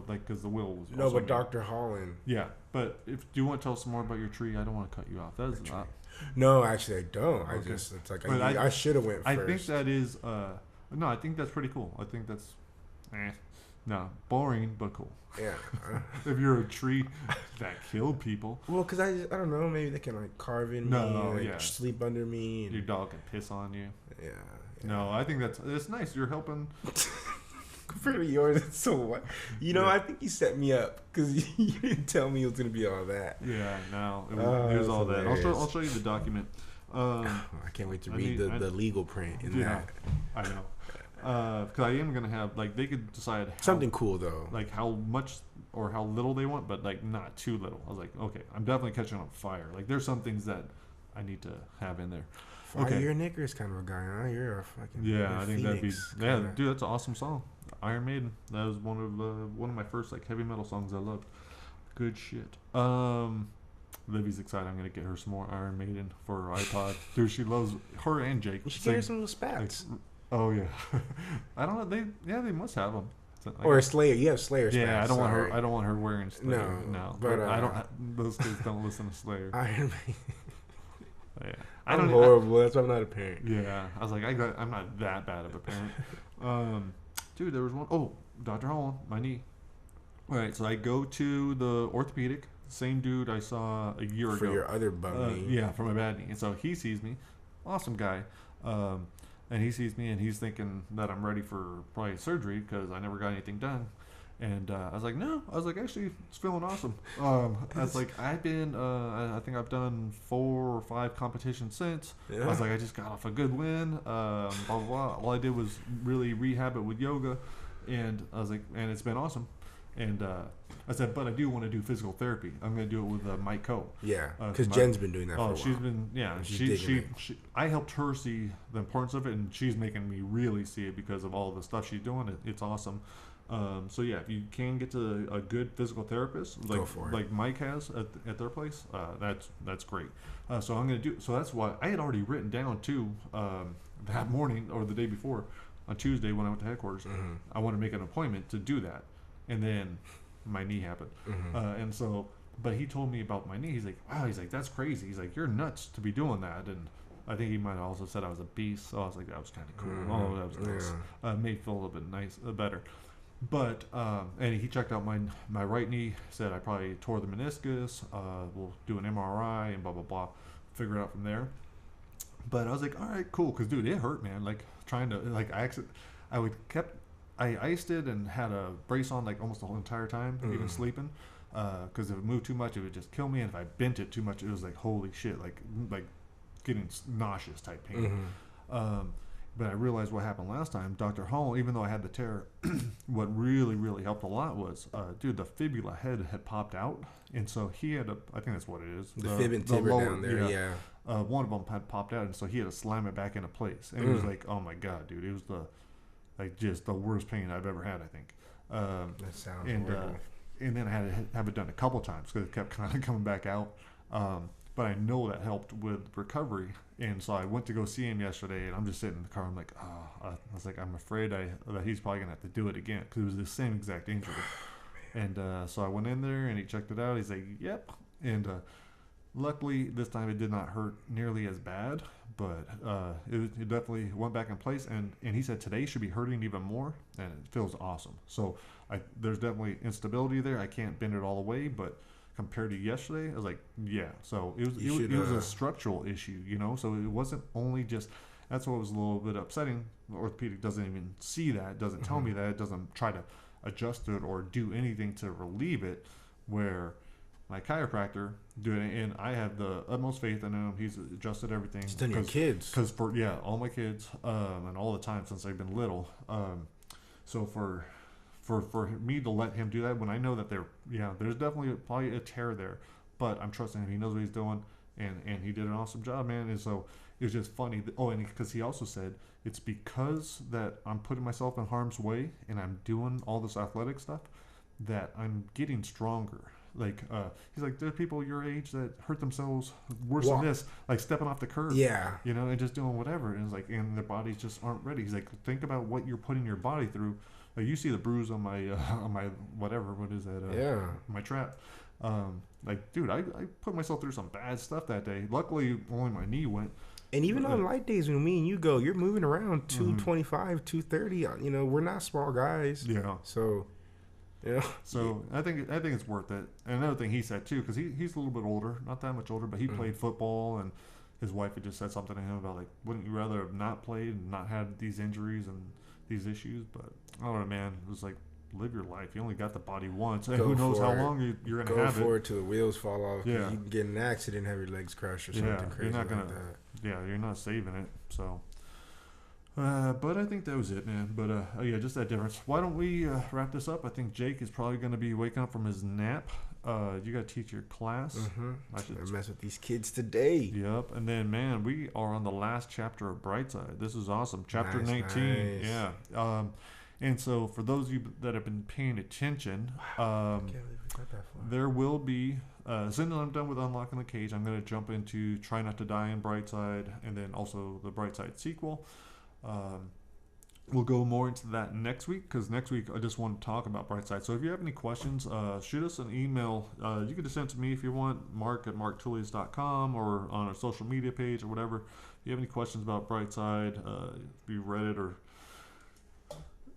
because the will was. No, but Dr. Holland. Yeah, but do you want to tell us some more about your tree? I don't want to cut you off. That is not. No, actually, I don't. Okay. It's like I should have went first. I think that is. No, I think that's pretty cool. I think that's. No, boring but cool. Yeah. If you're a tree that killed people. Well, because I don't know. Maybe they can like carve in me, sleep under me. And, your dog can piss on you. Yeah. No, I think it's nice. You're helping. Compared to yours, it's so what? I think you set me up because you didn't tell me it was gonna be all that. Yeah, no, there's all that. I'll show you the document. I can't wait to read the legal print in that. I know. Because I am gonna have they could decide something cool though, like how much or how little they want, but not too little. I was like, okay, I'm definitely catching on fire. Like there's some things that I need to have in there. Okay, you're a Knickers kind of a guy, huh? You're a fucking I think that'd be dude. That's an awesome song. Iron Maiden. That was one of my first heavy metal songs I loved. Good shit. Livy's excited. I'm gonna get her some more Iron Maiden for her iPod. Dude, she loves her and Jake. You should get her some little spats. Oh yeah. I don't know. They must have them. Or a Slayer. You have Slayer. Yeah, spats. I don't want her wearing Slayer. No. But I don't. Those kids don't listen to Slayer. Iron Maiden. Yeah. I'm horrible. That's why I'm not a parent. Yeah, I was like, I'm not that bad of a parent. Dude, there was one. Oh, Dr. Holland, my knee. All right, so I go to the orthopedic, same dude I saw a year ago. For your other bum knee. Yeah, for my bad knee. And so he sees me, awesome guy, and he sees me and he's thinking that I'm ready for probably surgery because I never got anything done. And I was like, no. I was like, actually, it's feeling awesome. I was like, I've been, I think I've done 4 or 5 competitions since. Yeah. I was like, I just got off a good win. Blah, blah, blah. All I did was really rehab it with yoga. And I was like, and it's been awesome. And I said, but I do want to do physical therapy. I'm going to do it with Mike Coe. Yeah, because Jen's been doing that for a while. She's been, she I helped her see the importance of it, and she's making me really see it because of all the stuff she's doing. It's awesome. So yeah, if you can get to a good physical therapist like Mike has at their place, that's great. So I'm gonna do. So that's why I had already written down too that morning or the day before on Tuesday when I went to headquarters. Mm-hmm. I want to make an appointment to do that, and then my knee happened, and so. But he told me about my knee. He's like, wow. He's like, that's crazy. He's like, you're nuts to be doing that, and. I think he might have also said I was a beast. So I was like, that was kind of cool. Mm-hmm. Oh, that was nice. Yeah. Made me feel a little bit better. But and he checked out my right knee. Said I probably tore the meniscus. We'll do an MRI and blah blah blah. Figure it out from there. But I was like, all right, cool. Cause dude, it hurt, man. Like trying to I iced it and had a brace on almost the whole entire time, even sleeping. Cause if it moved too much, it would just kill me. And if I bent it too much, it was like holy shit, like getting nauseous type pain. But I realized what happened last time. Dr. Hall, even though I had the tear, what really, really helped a lot was, dude, the fibula head had popped out. And so he had I think that's what it is. The fib and tibia down there, yeah. One of them had popped out, and so he had to slam it back into place. And it was like, oh my God, dude. It was just the worst pain I've ever had, I think. That sounds horrible. And then I had to have it done a couple times because it kept kind of coming back out. But I know that helped with recovery. And so I went to go see him yesterday, and I'm just sitting in the car. I'm like, I was like, I'm afraid that he's probably going to have to do it again because it was the same exact injury. And so I went in there, and he checked it out. He's like, yep. And luckily, this time it did not hurt nearly as bad, but it definitely went back in place. And he said today should be hurting even more, and it feels awesome. So there's definitely instability there. I can't bend it all the way, but compared to yesterday, I was like, yeah. So it was a structural issue, you know. So it wasn't only just. That's what was a little bit upsetting. The orthopedic doesn't even see that, doesn't tell me that, it doesn't try to adjust it or do anything to relieve it. Where my chiropractor doing it, and I have the utmost faith in him. He's adjusted everything. He's done your kids. Because all my kids, and all the time since they've been little. So for me to let him do that when I know that there's definitely probably a tear there, but I'm trusting him. He knows what he's doing, and he did an awesome job, man. And so it was just funny. And because he also said it's because that I'm putting myself in harm's way and I'm doing all this athletic stuff that I'm getting stronger. Like he's like, there are people your age that hurt themselves worse than this, like stepping off the curb, you know, and just doing whatever. And it's like, and their bodies just aren't ready. He's like, think about what you're putting your body through. Like you see the bruise on my whatever, what is that? My trap. Like, dude, I put myself through some bad stuff that day. Luckily, only my knee went. And even on light days when me and you go, you're moving around 225, 230. You know, we're not small guys. Yeah. So, yeah. So I think it's worth it. And another thing he said too, because he's a little bit older, not that much older, but he played football, and his wife had just said something to him about like, wouldn't you rather have not played and not had these injuries and these issues? But I don't know, man. It was like, live your life. You only got the body once. And who knows how long you're going to have it. Go for it till the wheels fall off. Yeah. You can get in an accident and have your legs crash or something crazy like that. Yeah, you're not saving it. So, but I think that was it, man. But, yeah, just that difference. Why don't we wrap this up? I think Jake is probably going to be waking up from his nap. You got to teach your class. I should mess with these kids today. Yep. And then, man, we are on the last chapter of Brightside. This is awesome. Chapter 19. Nice. Yeah. And so for those of you that have been paying attention, there will be, as soon as I'm done with Unlocking the Cage, I'm going to jump into Try Not to Die in Brightside, and then also the Brightside sequel. We'll go more into that next week, because next week I just want to talk about Brightside. So if you have any questions, shoot us an email. You can just send it to me if you want, mark@marktullies.com, or on our social media page or whatever. If you have any questions about Brightside, if you read it or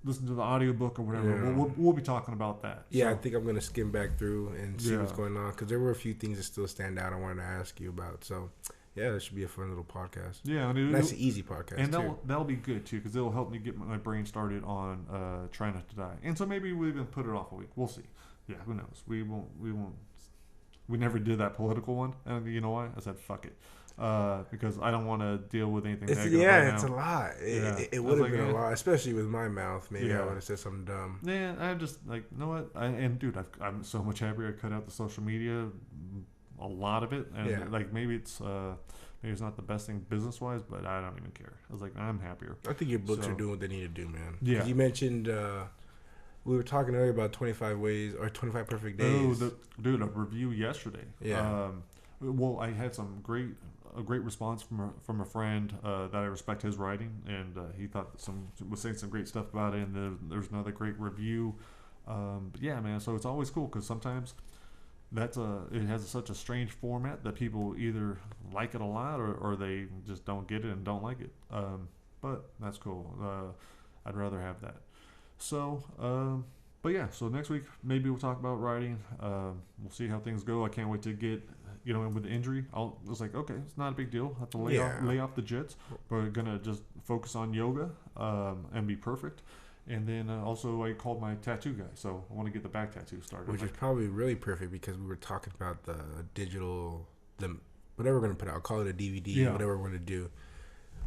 listen to the audiobook or whatever, we'll be talking about that. Yeah, so I think I'm going to skim back through and see what's going on, because there were a few things that still stand out I wanted to ask you about. So, yeah, that should be a fun little podcast. Yeah. That's an easy podcast, and that'll be good, too, because it'll help me get my brain started on Trying Not to Die. And so maybe we'll even put it off a week. We'll see. Yeah, who knows? We won't. We never did that political one. And you know why? I said, fuck it. Because I don't want to deal with anything negative right it's now. A lot. It would have been a lot, especially with my mouth. Maybe I would have said something dumb. Yeah, I'm just like, you know what? Dude, I'm so much happier I cut out the social media, a lot of it, and like maybe it's not the best thing business wise, but I don't even care. I was like, I'm happier. I think your books are doing what they need to do, man. Yeah. You mentioned we were talking earlier about 25 ways or 25 perfect days. Oh, dude, a review yesterday. Yeah. Well, I had a great response from a friend that I respect his writing, and he was saying some great stuff about it, and there's another great review. But yeah, man, so it's always cool, because sometimes it has such a strange format that people either like it a lot or they just don't get it and don't like it. But that's cool. I'd rather have that. So, but yeah, so next week maybe we'll talk about writing. We'll see how things go. I can't wait to get, with the injury. It's like, okay, it's not a big deal. I have to lay off the jits. We're gonna just focus on yoga and be perfect. And then also I called my tattoo guy, so I want to get the back tattoo started. Which is probably really perfect, because we were talking about the digital, whatever we're gonna put out. I'll call it a DVD, whatever we're gonna do.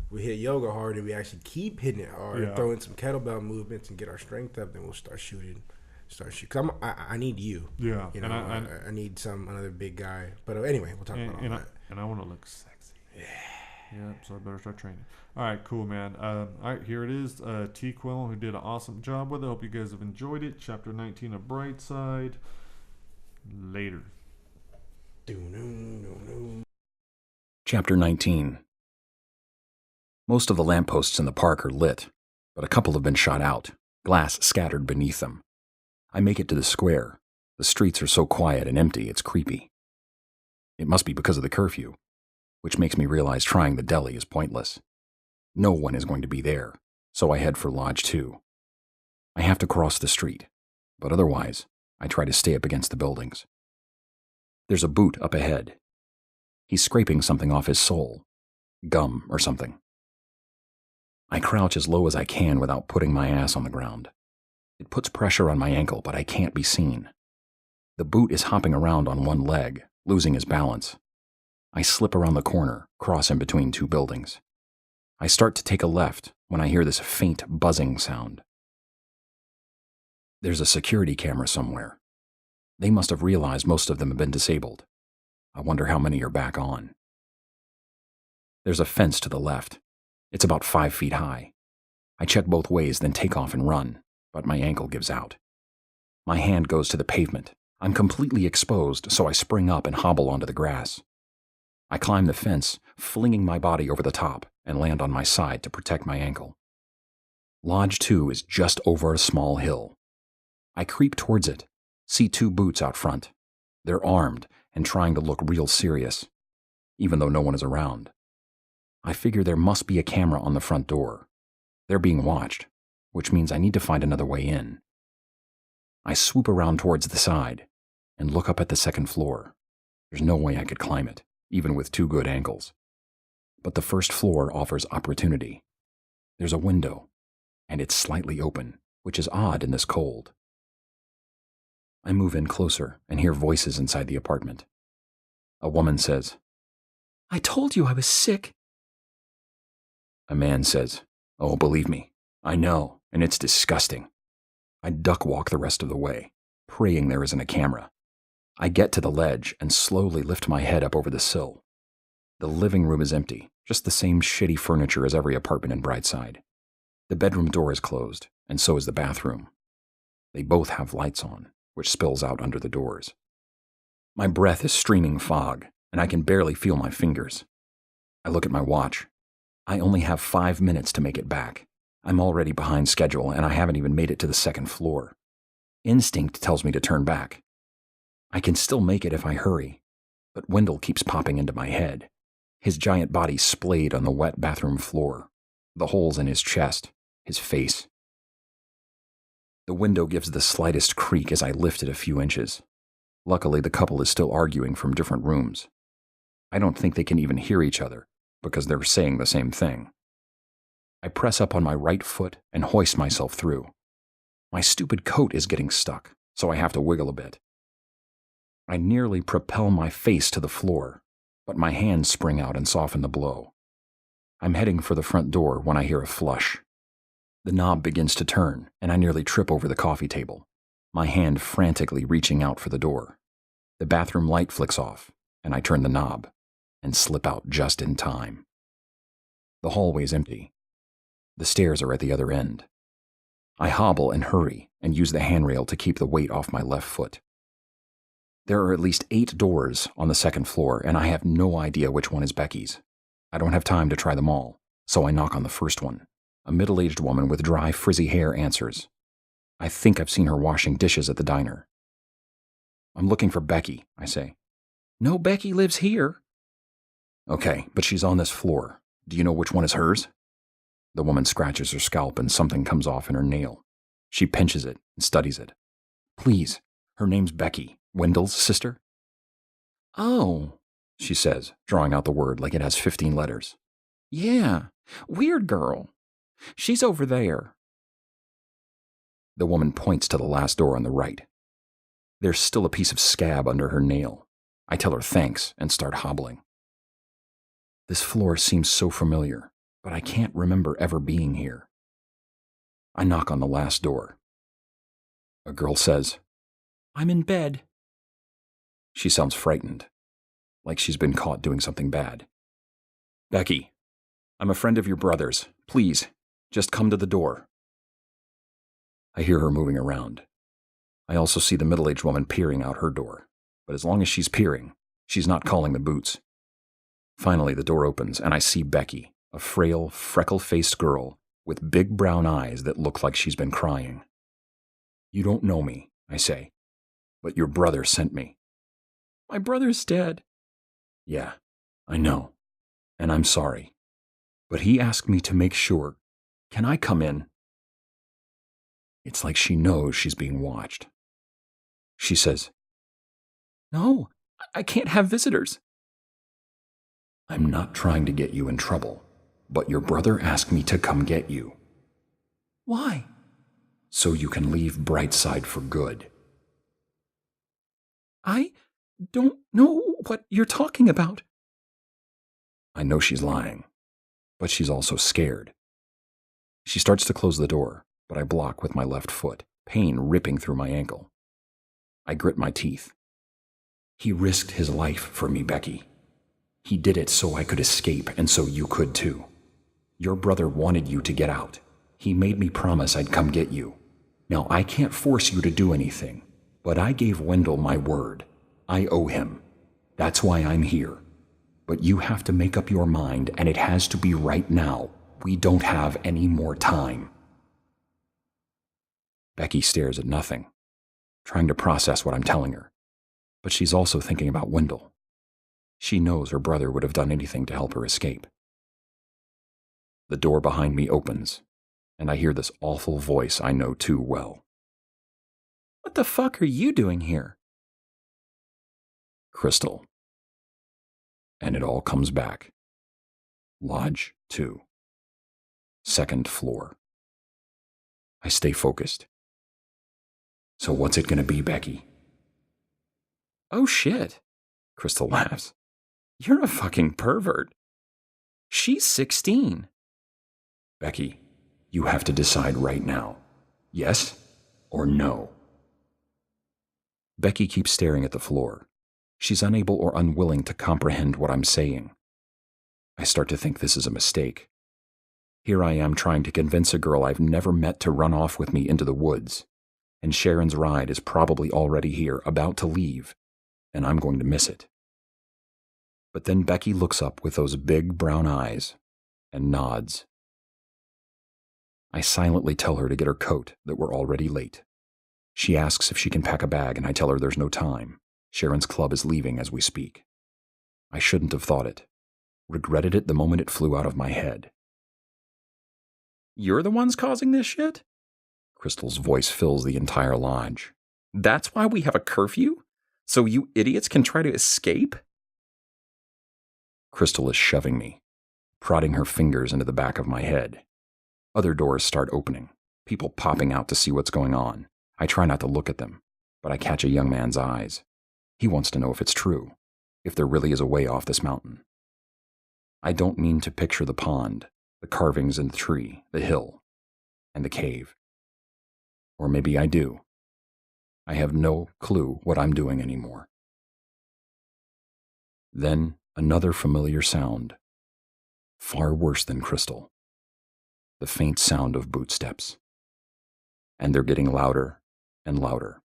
we hit yoga hard and we actually keep hitting it hard, Yeah. throw in some kettlebell movements and get our strength up, then we'll start shooting. Cause I need you. Yeah. You know, I need another big guy. But anyway, we'll talk about all that. And I want to look sexy. Yeah, so I better start training. All right, cool, man. All right, here it is. T. Quill, who did an awesome job with it. Hope you guys have enjoyed it. Chapter 19 of Brightside. Later. Chapter 19. Most of the lampposts in the park are lit, but a couple have been shot out, glass scattered beneath them. I make it to the square. The streets are so quiet and empty, it's creepy. It must be because of the curfew, which makes me realize trying the deli is pointless. No one is going to be there, so I head for Lodge 2. I have to cross the street, but otherwise, I try to stay up against the buildings. There's a boot up ahead. He's scraping something off his sole, gum or something. I crouch as low as I can without putting my ass on the ground. It puts pressure on my ankle, but I can't be seen. The boot is hopping around on one leg, losing his balance. I slip around the corner, cross in between two buildings. I start to take a left when I hear this faint buzzing sound. There's a security camera somewhere. They must have realized most of them have been disabled. I wonder how many are back on. There's a fence to the left. It's about 5 feet high. I check both ways, then take off and run, but my ankle gives out. My hand goes to the pavement. I'm completely exposed, so I spring up and hobble onto the grass. I climb the fence, flinging my body over the top, and land on my side to protect my ankle. Lodge 2 is just over a small hill. I creep towards it, see two boots out front. They're armed and trying to look real serious, even though no one is around. I figure there must be a camera on the front door. They're being watched, which means I need to find another way in. I swoop around towards the side and look up at the second floor. There's no way I could climb it, even with 2 good ankles. But the first floor offers opportunity. There's a window, and it's slightly open, which is odd in this cold. I move in closer and hear voices inside the apartment. A woman says, "I told you I was sick." A man says, "Oh, believe me, I know, and it's disgusting." I duck walk the rest of the way, praying there isn't a camera. I get to the ledge and slowly lift my head up over the sill. The living room is empty, just the same shitty furniture as every apartment in Brightside. The bedroom door is closed, and so is the bathroom. They both have lights on, which spills out under the doors. My breath is streaming fog, and I can barely feel my fingers. I look at my watch. I only have 5 minutes to make it back. I'm already behind schedule, and I haven't even made it to the second floor. Instinct tells me to turn back. I can still make it if I hurry, but Wendell keeps popping into my head. His giant body splayed on the wet bathroom floor, the holes in his chest, his face. The window gives the slightest creak as I lift it a few inches. Luckily, the couple is still arguing from different rooms. I don't think they can even hear each other, because they're saying the same thing. I press up on my right foot and hoist myself through. My stupid coat is getting stuck, so I have to wiggle a bit. I nearly propel my face to the floor, but my hands spring out and soften the blow. I'm heading for the front door when I hear a flush. The knob begins to turn, and I nearly trip over the coffee table, my hand frantically reaching out for the door. The bathroom light flicks off, and I turn the knob and slip out just in time. The hallway's empty. The stairs are at the other end. I hobble and hurry and use the handrail to keep the weight off my left foot. There are at least 8 doors on the second floor, and I have no idea which one is Becky's. I don't have time to try them all, so I knock on the first one. A middle-aged woman with dry, frizzy hair answers. I think I've seen her washing dishes at the diner. "I'm looking for Becky," I say. "No, Becky lives here." "Okay, but she's on this floor. Do you know which one is hers?" The woman scratches her scalp and something comes off in her nail. She pinches it and studies it. "Please, her name's Becky, Wendell's sister." "Oh," she says, drawing out the word like it has 15 letters. "Yeah, weird girl. She's over there." The woman points to the last door on the right. There's still a piece of scab under her nail. I tell her thanks and start hobbling. This floor seems so familiar. but I can't remember ever being here. I knock on the last door. A girl says, "I'm in bed." She sounds frightened, like she's been caught doing something bad. "Becky, I'm a friend of your brother's. Please, just come to the door." I hear her moving around. I also see the middle-aged woman peering out her door, but as long as she's peering, she's not calling the boots. Finally, the door opens, and I see Becky, a frail, freckle-faced girl with big brown eyes that look like she's been crying. "You don't know me," I say, "but your brother sent me." "My brother's dead." "Yeah, I know, and I'm sorry. But he asked me to make sure. Can I come in?" It's like she knows she's being watched. She says, "No, I can't have visitors." "I'm not trying to get you in trouble, but your brother asked me to come get you." "Why?" "So you can leave Brightside for good." "I don't know what you're talking about." I know she's lying, but she's also scared. She starts to close the door, but I block with my left foot, pain ripping through my ankle. I grit my teeth. "He risked his life for me, Becky. He did it so I could escape, and so you could too. Your brother wanted you to get out. He made me promise I'd come get you. Now, I can't force you to do anything, but I gave Wendell my word. I owe him. That's why I'm here. But you have to make up your mind, and it has to be right now. We don't have any more time." Becky stares at nothing, trying to process what I'm telling her, but she's also thinking about Wendell. She knows her brother would have done anything to help her escape. The door behind me opens, and I hear this awful voice I know too well. "What the fuck are you doing here?" "Crystal." And it all comes back. Lodge 2. Second floor. I stay focused. "So what's it gonna be, Becky?" "Oh shit," Crystal laughs. "You're a fucking pervert. She's 16. "Becky, you have to decide right now. Yes or no." Becky keeps staring at the floor. She's unable or unwilling to comprehend what I'm saying. I start to think this is a mistake. Here I am trying to convince a girl I've never met to run off with me into the woods, and Sharon's ride is probably already here, about to leave, and I'm going to miss it. But then Becky looks up with those big brown eyes and nods. I silently tell her to get her coat, that we're already late. She asks if she can pack a bag, and I tell her there's no time. Sharon's club is leaving as we speak. I shouldn't have thought it. Regretted it the moment it flew out of my head. "You're the ones causing this shit?" Crystal's voice fills the entire lodge. "That's why we have a curfew? So you idiots can try to escape?" Crystal is shoving me, prodding her fingers into the back of my head. Other doors start opening, people popping out to see what's going on. I try not to look at them, but I catch a young man's eyes. He wants to know if it's true, if there really is a way off this mountain. I don't mean to picture the pond, the carvings in the tree, the hill, and the cave. Or maybe I do. I have no clue what I'm doing anymore. Then another familiar sound, far worse than Crystal. The faint sound of bootsteps. And they're getting louder and louder.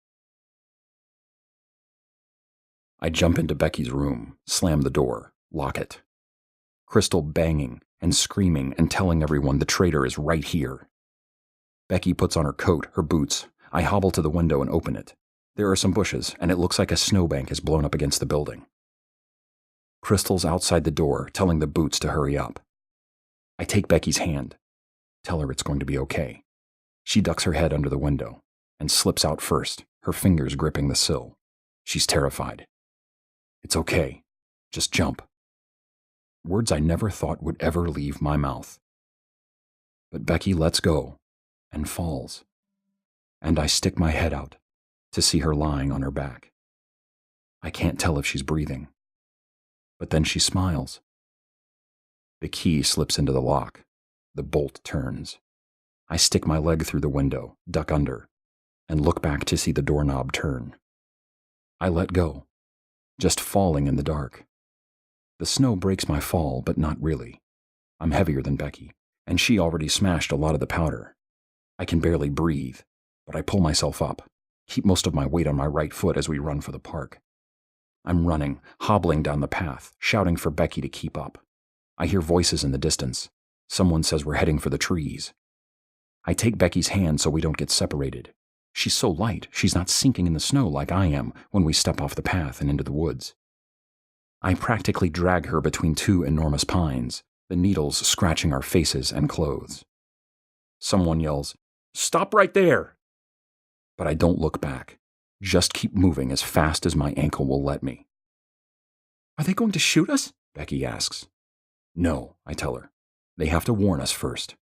I jump into Becky's room, slam the door, lock it. Crystal banging and screaming and telling everyone the traitor is right here. Becky puts on her coat, her boots. I hobble to the window and open it. There are some bushes, and it looks like a snowbank is blown up against the building. Crystal's outside the door, telling the boots to hurry up. I take Becky's hand, tell her it's going to be okay. She ducks her head under the window and slips out first, her fingers gripping the sill. She's terrified. "It's okay. Just jump." Words I never thought would ever leave my mouth. But Becky lets go and falls, and I stick my head out to see her lying on her back. I can't tell if she's breathing, but then she smiles. The key slips into the lock, The bolt turns. I stick my leg through the window, duck under, and look back to see the doorknob turn. I let go, just falling in the dark. The snow breaks my fall, but not really. I'm heavier than Becky, and she already smashed a lot of the powder. I can barely breathe, but I pull myself up, keep most of my weight on my right foot as we run for the park. I'm running, hobbling down the path, shouting for Becky to keep up. I hear voices in the distance. Someone says we're heading for the trees. I take Becky's hand so we don't get separated. She's so light, she's not sinking in the snow like I am when we step off the path and into the woods. I practically drag her between two enormous pines, the needles scratching our faces and clothes. Someone yells, "Stop right there!" But I don't look back, just keep moving as fast as my ankle will let me. "Are they going to shoot us?" Becky asks. "No," I tell her. "They have to warn us first."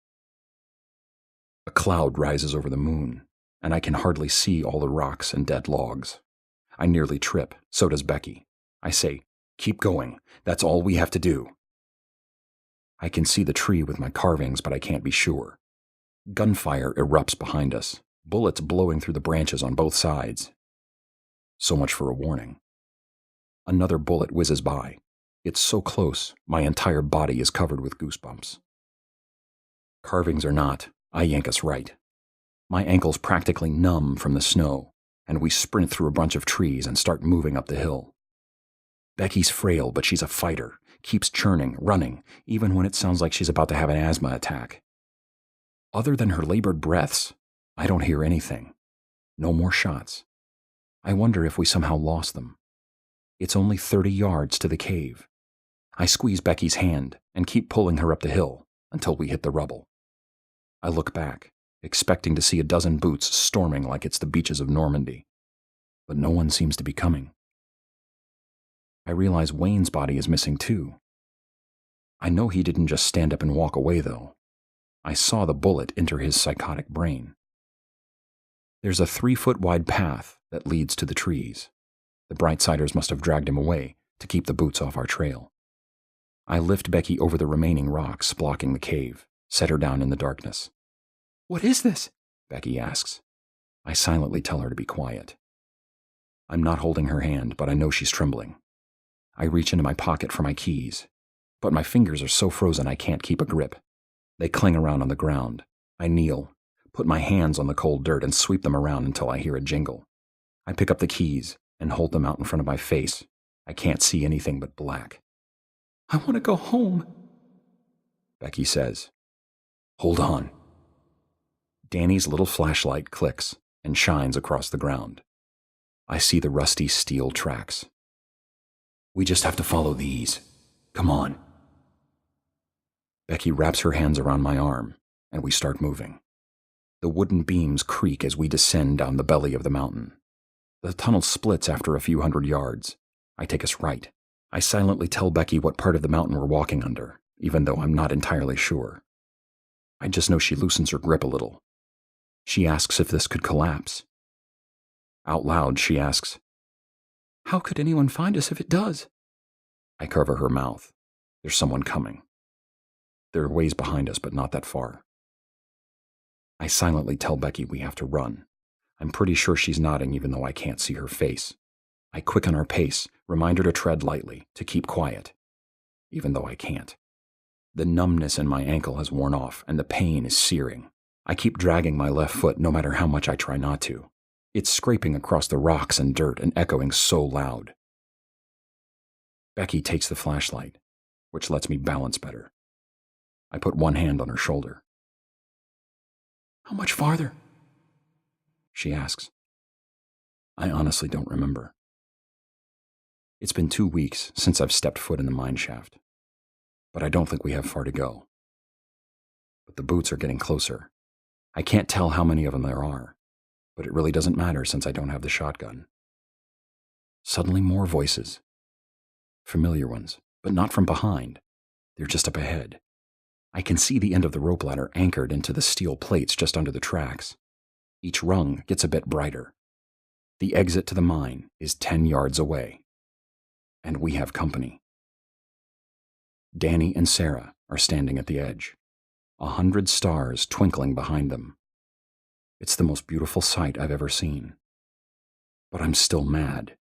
A cloud rises over the moon, and I can hardly see all the rocks and dead logs. I nearly trip, so does Becky. I say, "Keep going. That's all we have to do." I can see the tree with my carvings, but I can't be sure. Gunfire erupts behind us, bullets blowing through the branches on both sides. So much for a warning. Another bullet whizzes by. It's so close, my entire body is covered with goosebumps. Carvings or not, I yank us right. My ankles practically numb from the snow, and we sprint through a bunch of trees and start moving up the hill. Becky's frail, but she's a fighter, keeps churning, running, even when it sounds like she's about to have an asthma attack. Other than her labored breaths, I don't hear anything. No more shots. I wonder if we somehow lost them. It's only 30 yards to the cave. I squeeze Becky's hand and keep pulling her up the hill until we hit the rubble. I look back, expecting to see a dozen boots storming like it's the beaches of Normandy, but no one seems to be coming. I realize Wayne's body is missing too. I know he didn't just stand up and walk away, though. I saw the bullet enter his psychotic brain. There's a 3-foot-wide path that leads to the trees. The Brightsiders must have dragged him away to keep the boots off our trail. I lift Becky over the remaining rocks blocking the cave, set her down in the darkness. "What is this?" Becky asks. I silently tell her to be quiet. I'm not holding her hand, but I know she's trembling. I reach into my pocket for my keys, but my fingers are so frozen I can't keep a grip. They cling around on the ground. I kneel, put my hands on the cold dirt and sweep them around until I hear a jingle. I pick up the keys and hold them out in front of my face. I can't see anything but black. "I want to go home," Becky says. "Hold on." Danny's little flashlight clicks and shines across the ground. I see the rusty steel tracks. "We just have to follow these. Come on." Becky wraps her hands around my arm, and we start moving. The wooden beams creak as we descend down the belly of the mountain. The tunnel splits after a few hundred yards. I take us right. I silently tell Becky what part of the mountain we're walking under, even though I'm not entirely sure. I just know she loosens her grip a little. She asks if this could collapse. Out loud, she asks, "How could anyone find us if it does?" I cover her mouth. There's someone coming. They're ways behind us, but not that far. I silently tell Becky we have to run. I'm pretty sure she's nodding even though I can't see her face. I quicken our pace, remind her to tread lightly, to keep quiet, even though I can't. The numbness in my ankle has worn off, and the pain is searing. I keep dragging my left foot no matter how much I try not to. It's scraping across the rocks and dirt and echoing so loud. Becky takes the flashlight, which lets me balance better. I put one hand on her shoulder. "How much farther?" she asks. I honestly don't remember. It's been 2 weeks since I've stepped foot in the mine shaft, but I don't think we have far to go. But the boots are getting closer. I can't tell how many of them there are, but it really doesn't matter since I don't have the shotgun. Suddenly more voices. Familiar ones, but not from behind. They're just up ahead. I can see the end of the rope ladder anchored into the steel plates just under the tracks. Each rung gets a bit brighter. The exit to the mine is 10 yards away. And we have company. Danny and Sarah are standing at the edge. 100 stars twinkling behind them. It's the most beautiful sight I've ever seen. But I'm still mad.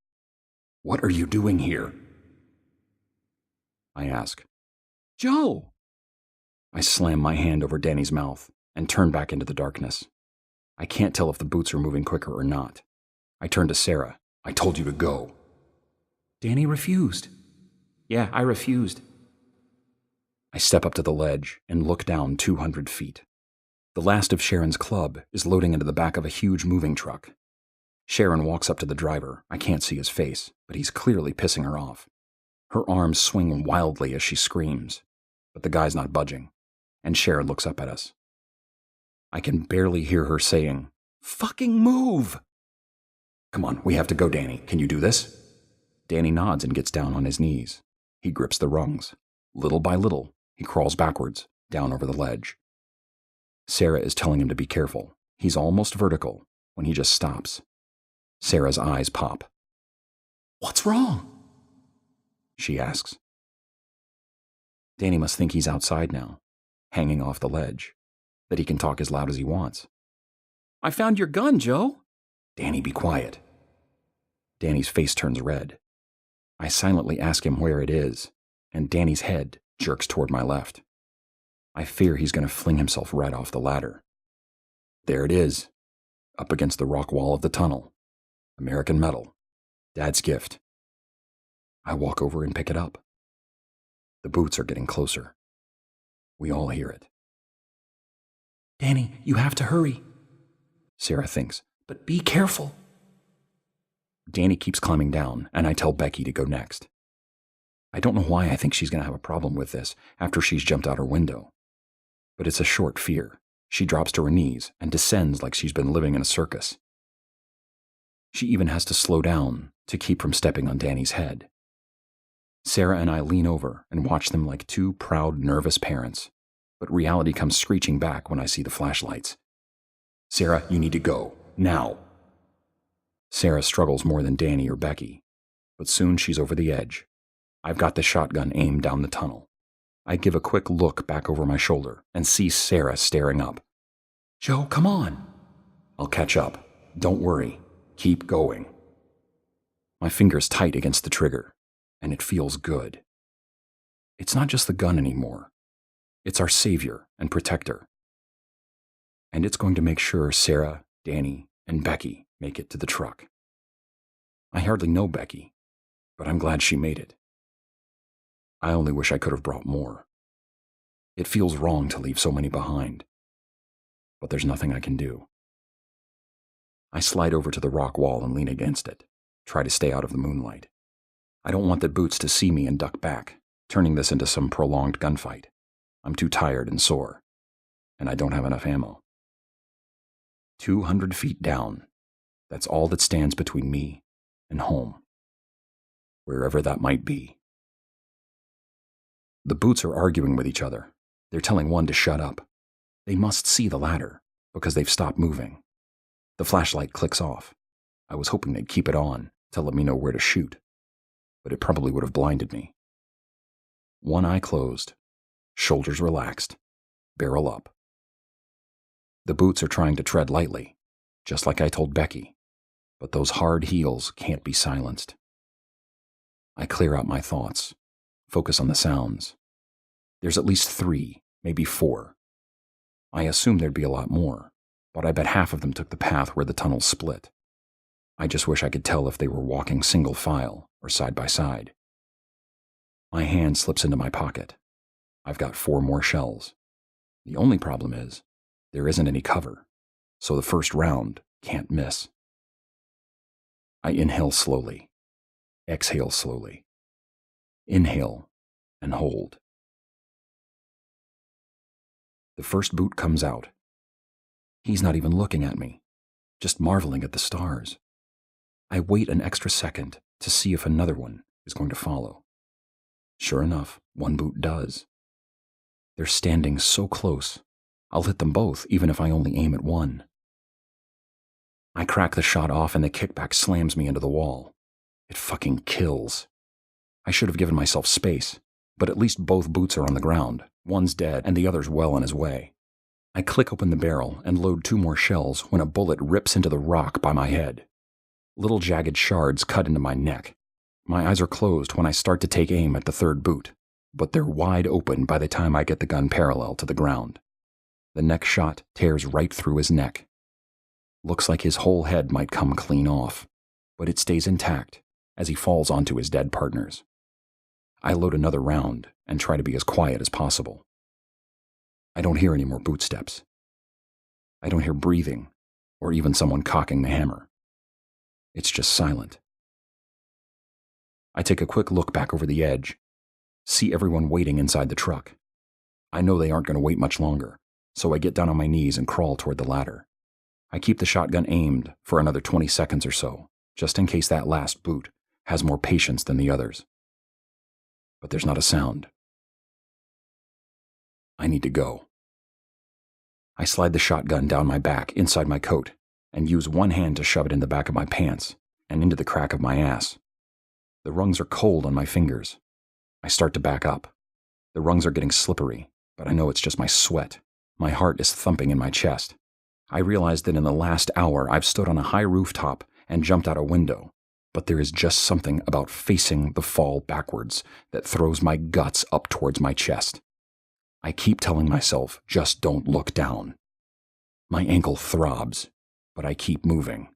What are you doing here? I ask. Joe! I slam my hand over Danny's mouth and turn back into the darkness. I can't tell if the boots are moving quicker or not. I turn to Sarah. I told you to go. Danny refused. Yeah, I refused. I step up to the ledge and look down 200 feet. The last of Sharon's club is loading into the back of a huge moving truck. Sharon walks up to the driver. I can't see his face, but he's clearly pissing her off. Her arms swing wildly as she screams, but the guy's not budging, and Sharon looks up at us. I can barely hear her saying, "Fucking move!" Come on, we have to go, Danny. Can you do this? Danny nods and gets down on his knees. He grips the rungs. Little by little, he crawls backwards, down over the ledge. Sarah is telling him to be careful. He's almost vertical when he just stops. Sarah's eyes pop. What's wrong? She asks. Danny must think he's outside now, hanging off the ledge, that he can talk as loud as he wants. I found your gun, Joe. Danny, be quiet. Danny's face turns red. I silently ask him where it is, and Danny's head jerks toward my left. I fear he's going to fling himself right off the ladder. There it is, up against the rock wall of the tunnel. American metal. Dad's gift. I walk over and pick it up. The boots are getting closer. We all hear it. Danny, you have to hurry, Sarah thinks, but be careful. Danny keeps climbing down, and I tell Becky to go next. I don't know why I think she's going to have a problem with this after she's jumped out her window. But it's a short fear. She drops to her knees and descends like she's been living in a circus. She even has to slow down to keep from stepping on Danny's head. Sarah and I lean over and watch them like two proud, nervous parents, but reality comes screeching back when I see the flashlights. Sarah, you need to go, now. Sarah struggles more than Danny or Becky, but soon she's over the edge. I've got the shotgun aimed down the tunnel. I give a quick look back over my shoulder and see Sarah staring up. Joe, come on. I'll catch up. Don't worry. Keep going. My fingers tight against the trigger, and it feels good. It's not just the gun anymore. It's our savior and protector. And it's going to make sure Sarah, Danny, and Becky make it to the truck. I hardly know Becky, but I'm glad she made it. I only wish I could have brought more. It feels wrong to leave so many behind, but there's nothing I can do. I slide over to the rock wall and lean against it, try to stay out of the moonlight. I don't want the boots to see me and duck back, turning this into some prolonged gunfight. I'm too tired and sore, and I don't have enough ammo. 200 feet down, that's all that stands between me and home, wherever that might be. The boots are arguing with each other. They're telling one to shut up. They must see the ladder, because they've stopped moving. The flashlight clicks off. I was hoping they'd keep it on to let me know where to shoot, but it probably would have blinded me. One eye closed, shoulders relaxed, barrel up. The boots are trying to tread lightly, just like I told Becky, but those hard heels can't be silenced. I clear out my thoughts, focus on the sounds. There's at least 3, maybe 4. I assumed there'd be a lot more, but I bet half of them took the path where the tunnels split. I just wish I could tell if they were walking single file or side by side. My hand slips into my pocket. I've got 4 more shells. The only problem is, there isn't any cover, so the first round can't miss. I inhale slowly, exhale slowly, inhale and hold. The first boot comes out. He's not even looking at me, just marveling at the stars. I wait an extra second to see if another one is going to follow. Sure enough, one boot does. They're standing so close, I'll hit them both even if I only aim at one. I crack the shot off and the kickback slams me into the wall. It fucking kills. I should have given myself space, but at least both boots are on the ground. One's dead and the other's well on his way. I click open the barrel and load 2 more shells when a bullet rips into the rock by my head. Little jagged shards cut into my neck. My eyes are closed when I start to take aim at the 3rd boot, but they're wide open by the time I get the gun parallel to the ground. The next shot tears right through his neck. Looks like his whole head might come clean off, but it stays intact as he falls onto his dead partners. I load another round and try to be as quiet as possible. I don't hear any more boot steps. I don't hear breathing or even someone cocking the hammer. It's just silent. I take a quick look back over the edge, see everyone waiting inside the truck. I know they aren't going to wait much longer, so I get down on my knees and crawl toward the ladder. I keep the shotgun aimed for another 20 seconds or so, just in case that last boot has more patience than the others. But there's not a sound. I need to go. I slide the shotgun down my back inside my coat and use one hand to shove it in the back of my pants and into the crack of my ass. The rungs are cold on my fingers. I start to back up. The rungs are getting slippery, but I know it's just my sweat. My heart is thumping in my chest. I realize that in the last hour I've stood on a high rooftop and jumped out a window, but there is just something about facing the fall backwards that throws my guts up towards my chest. I keep telling myself, just don't look down. My ankle throbs, but I keep moving.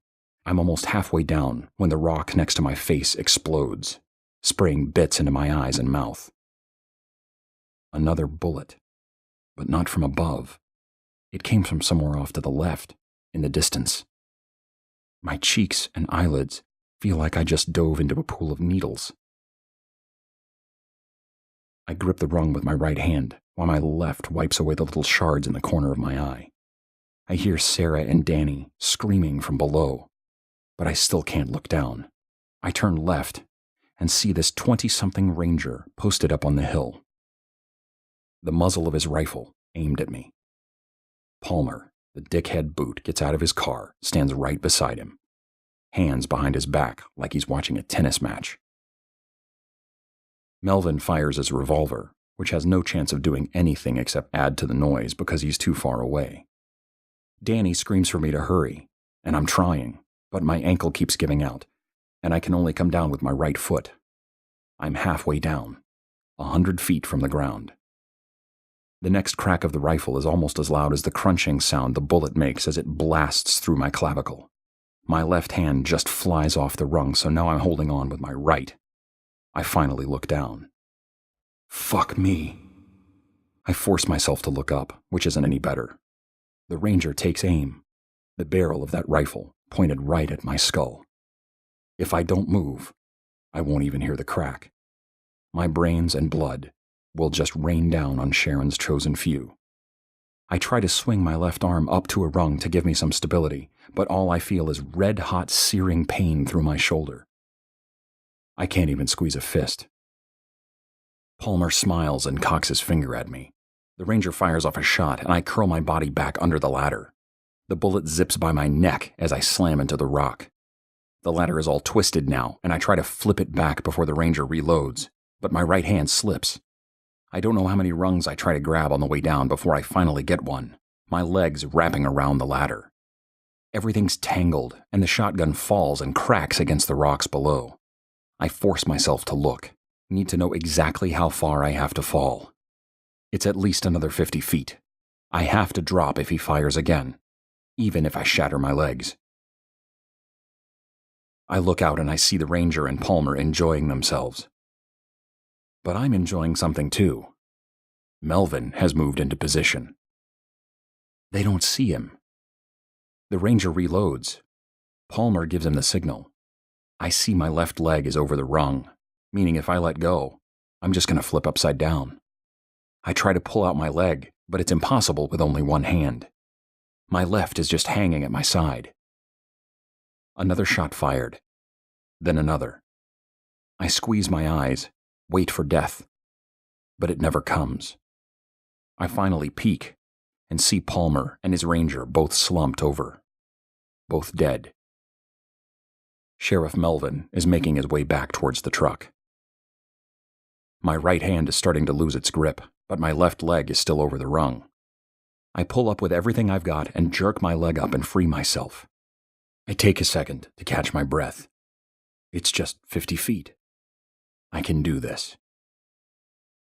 I'm almost halfway down when the rock next to my face explodes, spraying bits into my eyes and mouth. Another bullet, but not from above. It came from somewhere off to the left, in the distance. My cheeks and eyelids feel like I just dove into a pool of needles. I grip the rung with my right hand, while my left wipes away the little shards in the corner of my eye. I hear Sarah and Danny screaming from below, but I still can't look down. I turn left and see this 20-something ranger posted up on the hill. The muzzle of his rifle aimed at me. Palmer, the dickhead boot, gets out of his car, stands right beside him, hands behind his back like he's watching a tennis match. Melvin fires his revolver, which has no chance of doing anything except add to the noise because he's too far away. Danny screams for me to hurry, and I'm trying, but my ankle keeps giving out, and I can only come down with my right foot. I'm halfway down, 100 feet from the ground. The next crack of the rifle is almost as loud as the crunching sound the bullet makes as it blasts through my clavicle. My left hand just flies off the rung, so now I'm holding on with my right. I finally look down. Fuck me. I force myself to look up, which isn't any better. The ranger takes aim, the barrel of that rifle pointed right at my skull. If I don't move, I won't even hear the crack. My brains and blood will just rain down on Sharon's chosen few. I try to swing my left arm up to a rung to give me some stability, but all I feel is red-hot, searing pain through my shoulder. I can't even squeeze a fist. Palmer smiles and cocks his finger at me. The ranger fires off a shot, and I curl my body back under the ladder. The bullet zips by my neck as I slam into the rock. The ladder is all twisted now, and I try to flip it back before the ranger reloads, but my right hand slips. I don't know how many rungs I try to grab on the way down before I finally get one, my legs wrapping around the ladder. Everything's tangled, and the shotgun falls and cracks against the rocks below. I force myself to look, need to know exactly how far I have to fall. It's at least another 50 feet. I have to drop if he fires again, even if I shatter my legs. I look out and I see the ranger and Palmer enjoying themselves. But I'm enjoying something too. Melvin has moved into position. They don't see him. The ranger reloads. Palmer gives him the signal. I see my left leg is over the rung, meaning if I let go, I'm just going to flip upside down. I try to pull out my leg, but it's impossible with only one hand. My left is just hanging at my side. Another shot fired, then another. I squeeze my eyes, wait for death, but it never comes. I finally peek and see Palmer and his ranger both slumped over, both dead. Sheriff Melvin is making his way back towards the truck. My right hand is starting to lose its grip, but my left leg is still over the rung. I pull up with everything I've got and jerk my leg up and free myself. I take a second to catch my breath. It's just 50 feet. I can do this.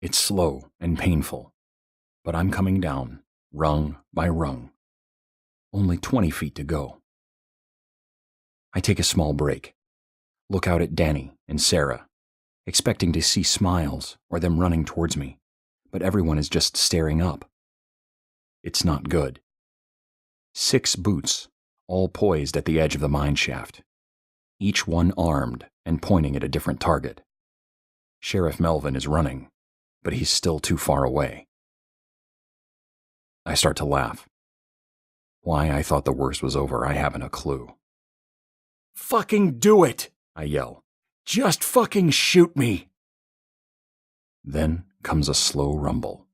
It's slow and painful, but I'm coming down, rung by rung. Only 20 feet to go. I take a small break, look out at Danny and Sarah, expecting to see smiles or them running towards me, but everyone is just staring up. It's not good. 6 boots, all poised at the edge of the mine shaft, each one armed and pointing at a different target. Sheriff Melvin is running, but he's still too far away. I start to laugh. Why I thought the worst was over, I haven't a clue. "Fucking do it!" I yell. "Just fucking shoot me!" Then comes a slow rumble.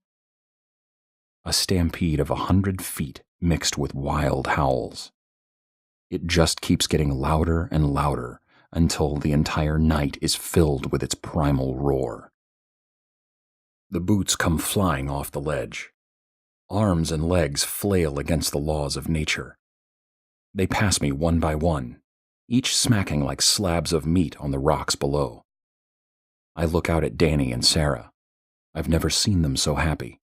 A stampede of 100 feet mixed with wild howls. It just keeps getting louder and louder until the entire night is filled with its primal roar. The boots come flying off the ledge. Arms and legs flail against the laws of nature. They pass me one by one, each smacking like slabs of meat on the rocks below. I look out at Danny and Sarah. I've never seen them so happy.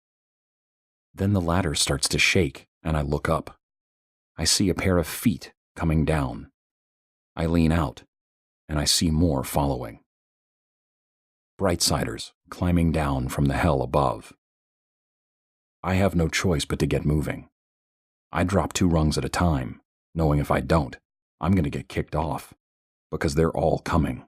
Then the ladder starts to shake, and I look up. I see a pair of feet coming down. I lean out, and I see more following. Brightsiders climbing down from the hell above. I have no choice but to get moving. I drop 2 rungs at a time, knowing if I don't, I'm going to get kicked off, because they're all coming.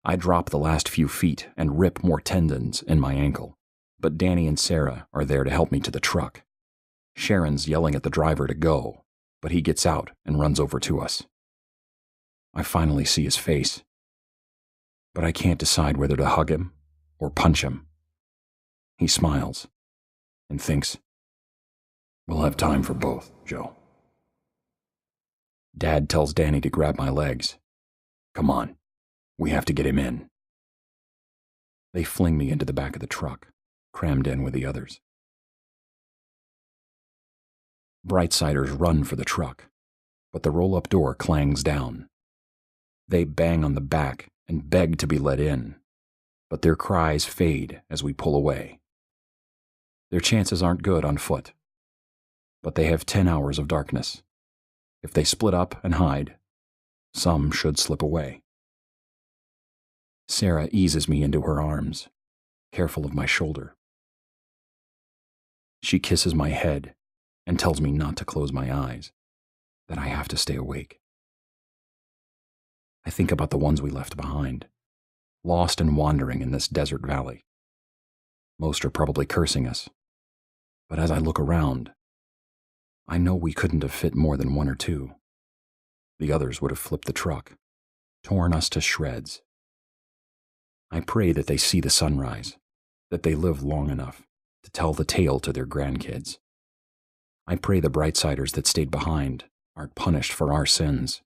I drop the last few feet and rip more tendons in my ankle, but Danny and Sarah are there to help me to the truck. Sharon's yelling at the driver to go, but he gets out and runs over to us. I finally see his face, but I can't decide whether to hug him or punch him. He smiles and thinks, "We'll have time for both, Joe." Dad tells Danny to grab my legs. "Come on, we have to get him in." They fling me into the back of the truck, crammed in with the others. Brightsiders run for the truck, but the roll-up door clangs down. They bang on the back and beg to be let in, but their cries fade as we pull away. Their chances aren't good on foot, but they have 10 hours of darkness. If they split up and hide, some should slip away. Sarah eases me into her arms, careful of my shoulder. She kisses my head and tells me not to close my eyes, that I have to stay awake. I think about the ones we left behind, lost and wandering in this desert valley. Most are probably cursing us, but as I look around, I know we couldn't have fit more than 1 or 2. The others would have flipped the truck, torn us to shreds. I pray that they see the sunrise, that they live long enough to tell the tale to their grandkids. I pray the Brightsiders that stayed behind aren't punished for our sins.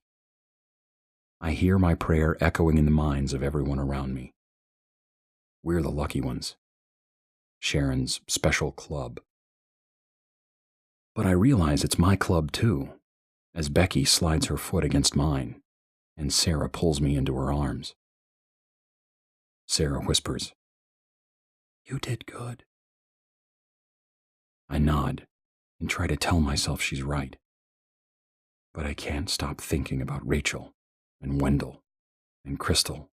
I hear my prayer echoing in the minds of everyone around me. We're the lucky ones. Sharon's special club. But I realize it's my club too, as Becky slides her foot against mine, and Sarah pulls me into her arms. Sarah whispers, "You did good." I nod and try to tell myself she's right, but I can't stop thinking about Rachel and Wendell and Crystal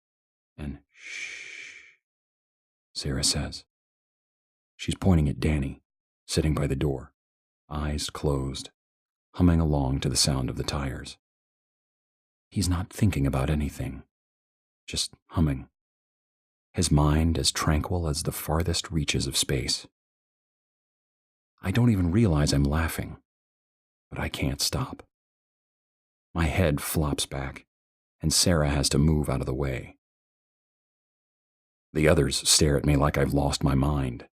and shh, Sarah says. She's pointing at Danny, sitting by the door, eyes closed, humming along to the sound of the tires. He's not thinking about anything, just humming, his mind as tranquil as the farthest reaches of space. I don't even realize I'm laughing, but I can't stop. My head flops back, and Sarah has to move out of the way. The others stare at me like I've lost my mind.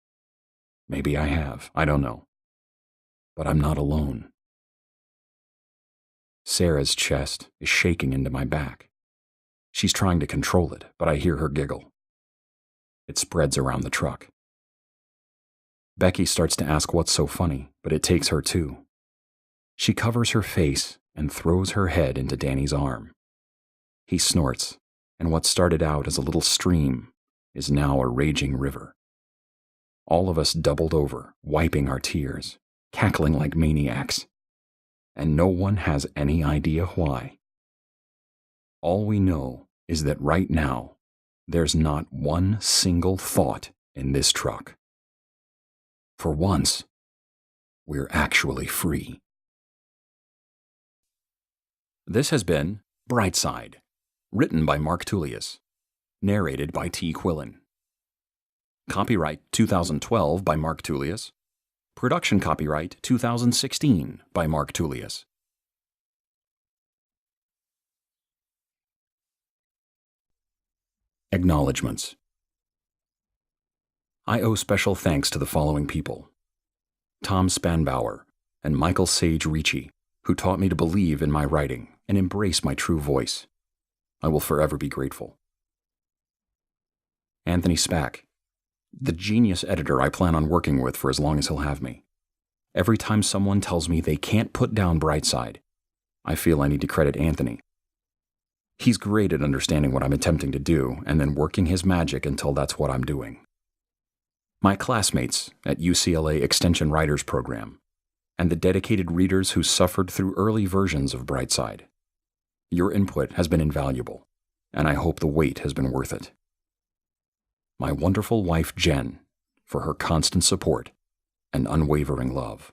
Maybe I have, I don't know. But I'm not alone. Sarah's chest is shaking into my back. She's trying to control it, but I hear her giggle. It spreads around the truck. Becky starts to ask what's so funny, but it takes her too. She covers her face and throws her head into Danny's arm. He snorts, and what started out as a little stream is now a raging river. All of us doubled over, wiping our tears, cackling like maniacs, and no one has any idea why. All we know is that right now, there's not one single thought in this truck. For once, we're actually free. This has been Brightside, written by Mark Tullius, narrated by T. Quillen. Copyright 2012 by Mark Tullius. Production copyright 2016 by Mark Tullius. Acknowledgements. I owe special thanks to the following people: Tom Spanbauer and Michael Sage Ricci, who taught me to believe in my writing and embrace my true voice. I will forever be grateful. Anthony Spack, the genius editor I plan on working with for as long as he'll have me. Every time someone tells me they can't put down Brightside, I feel I need to credit Anthony. He's great at understanding what I'm attempting to do and then working his magic until that's what I'm doing. My classmates at UCLA Extension Writers Program, and the dedicated readers who suffered through early versions of Brightside. Your input has been invaluable, and I hope the wait has been worth it. My wonderful wife Jen, for her constant support and unwavering love.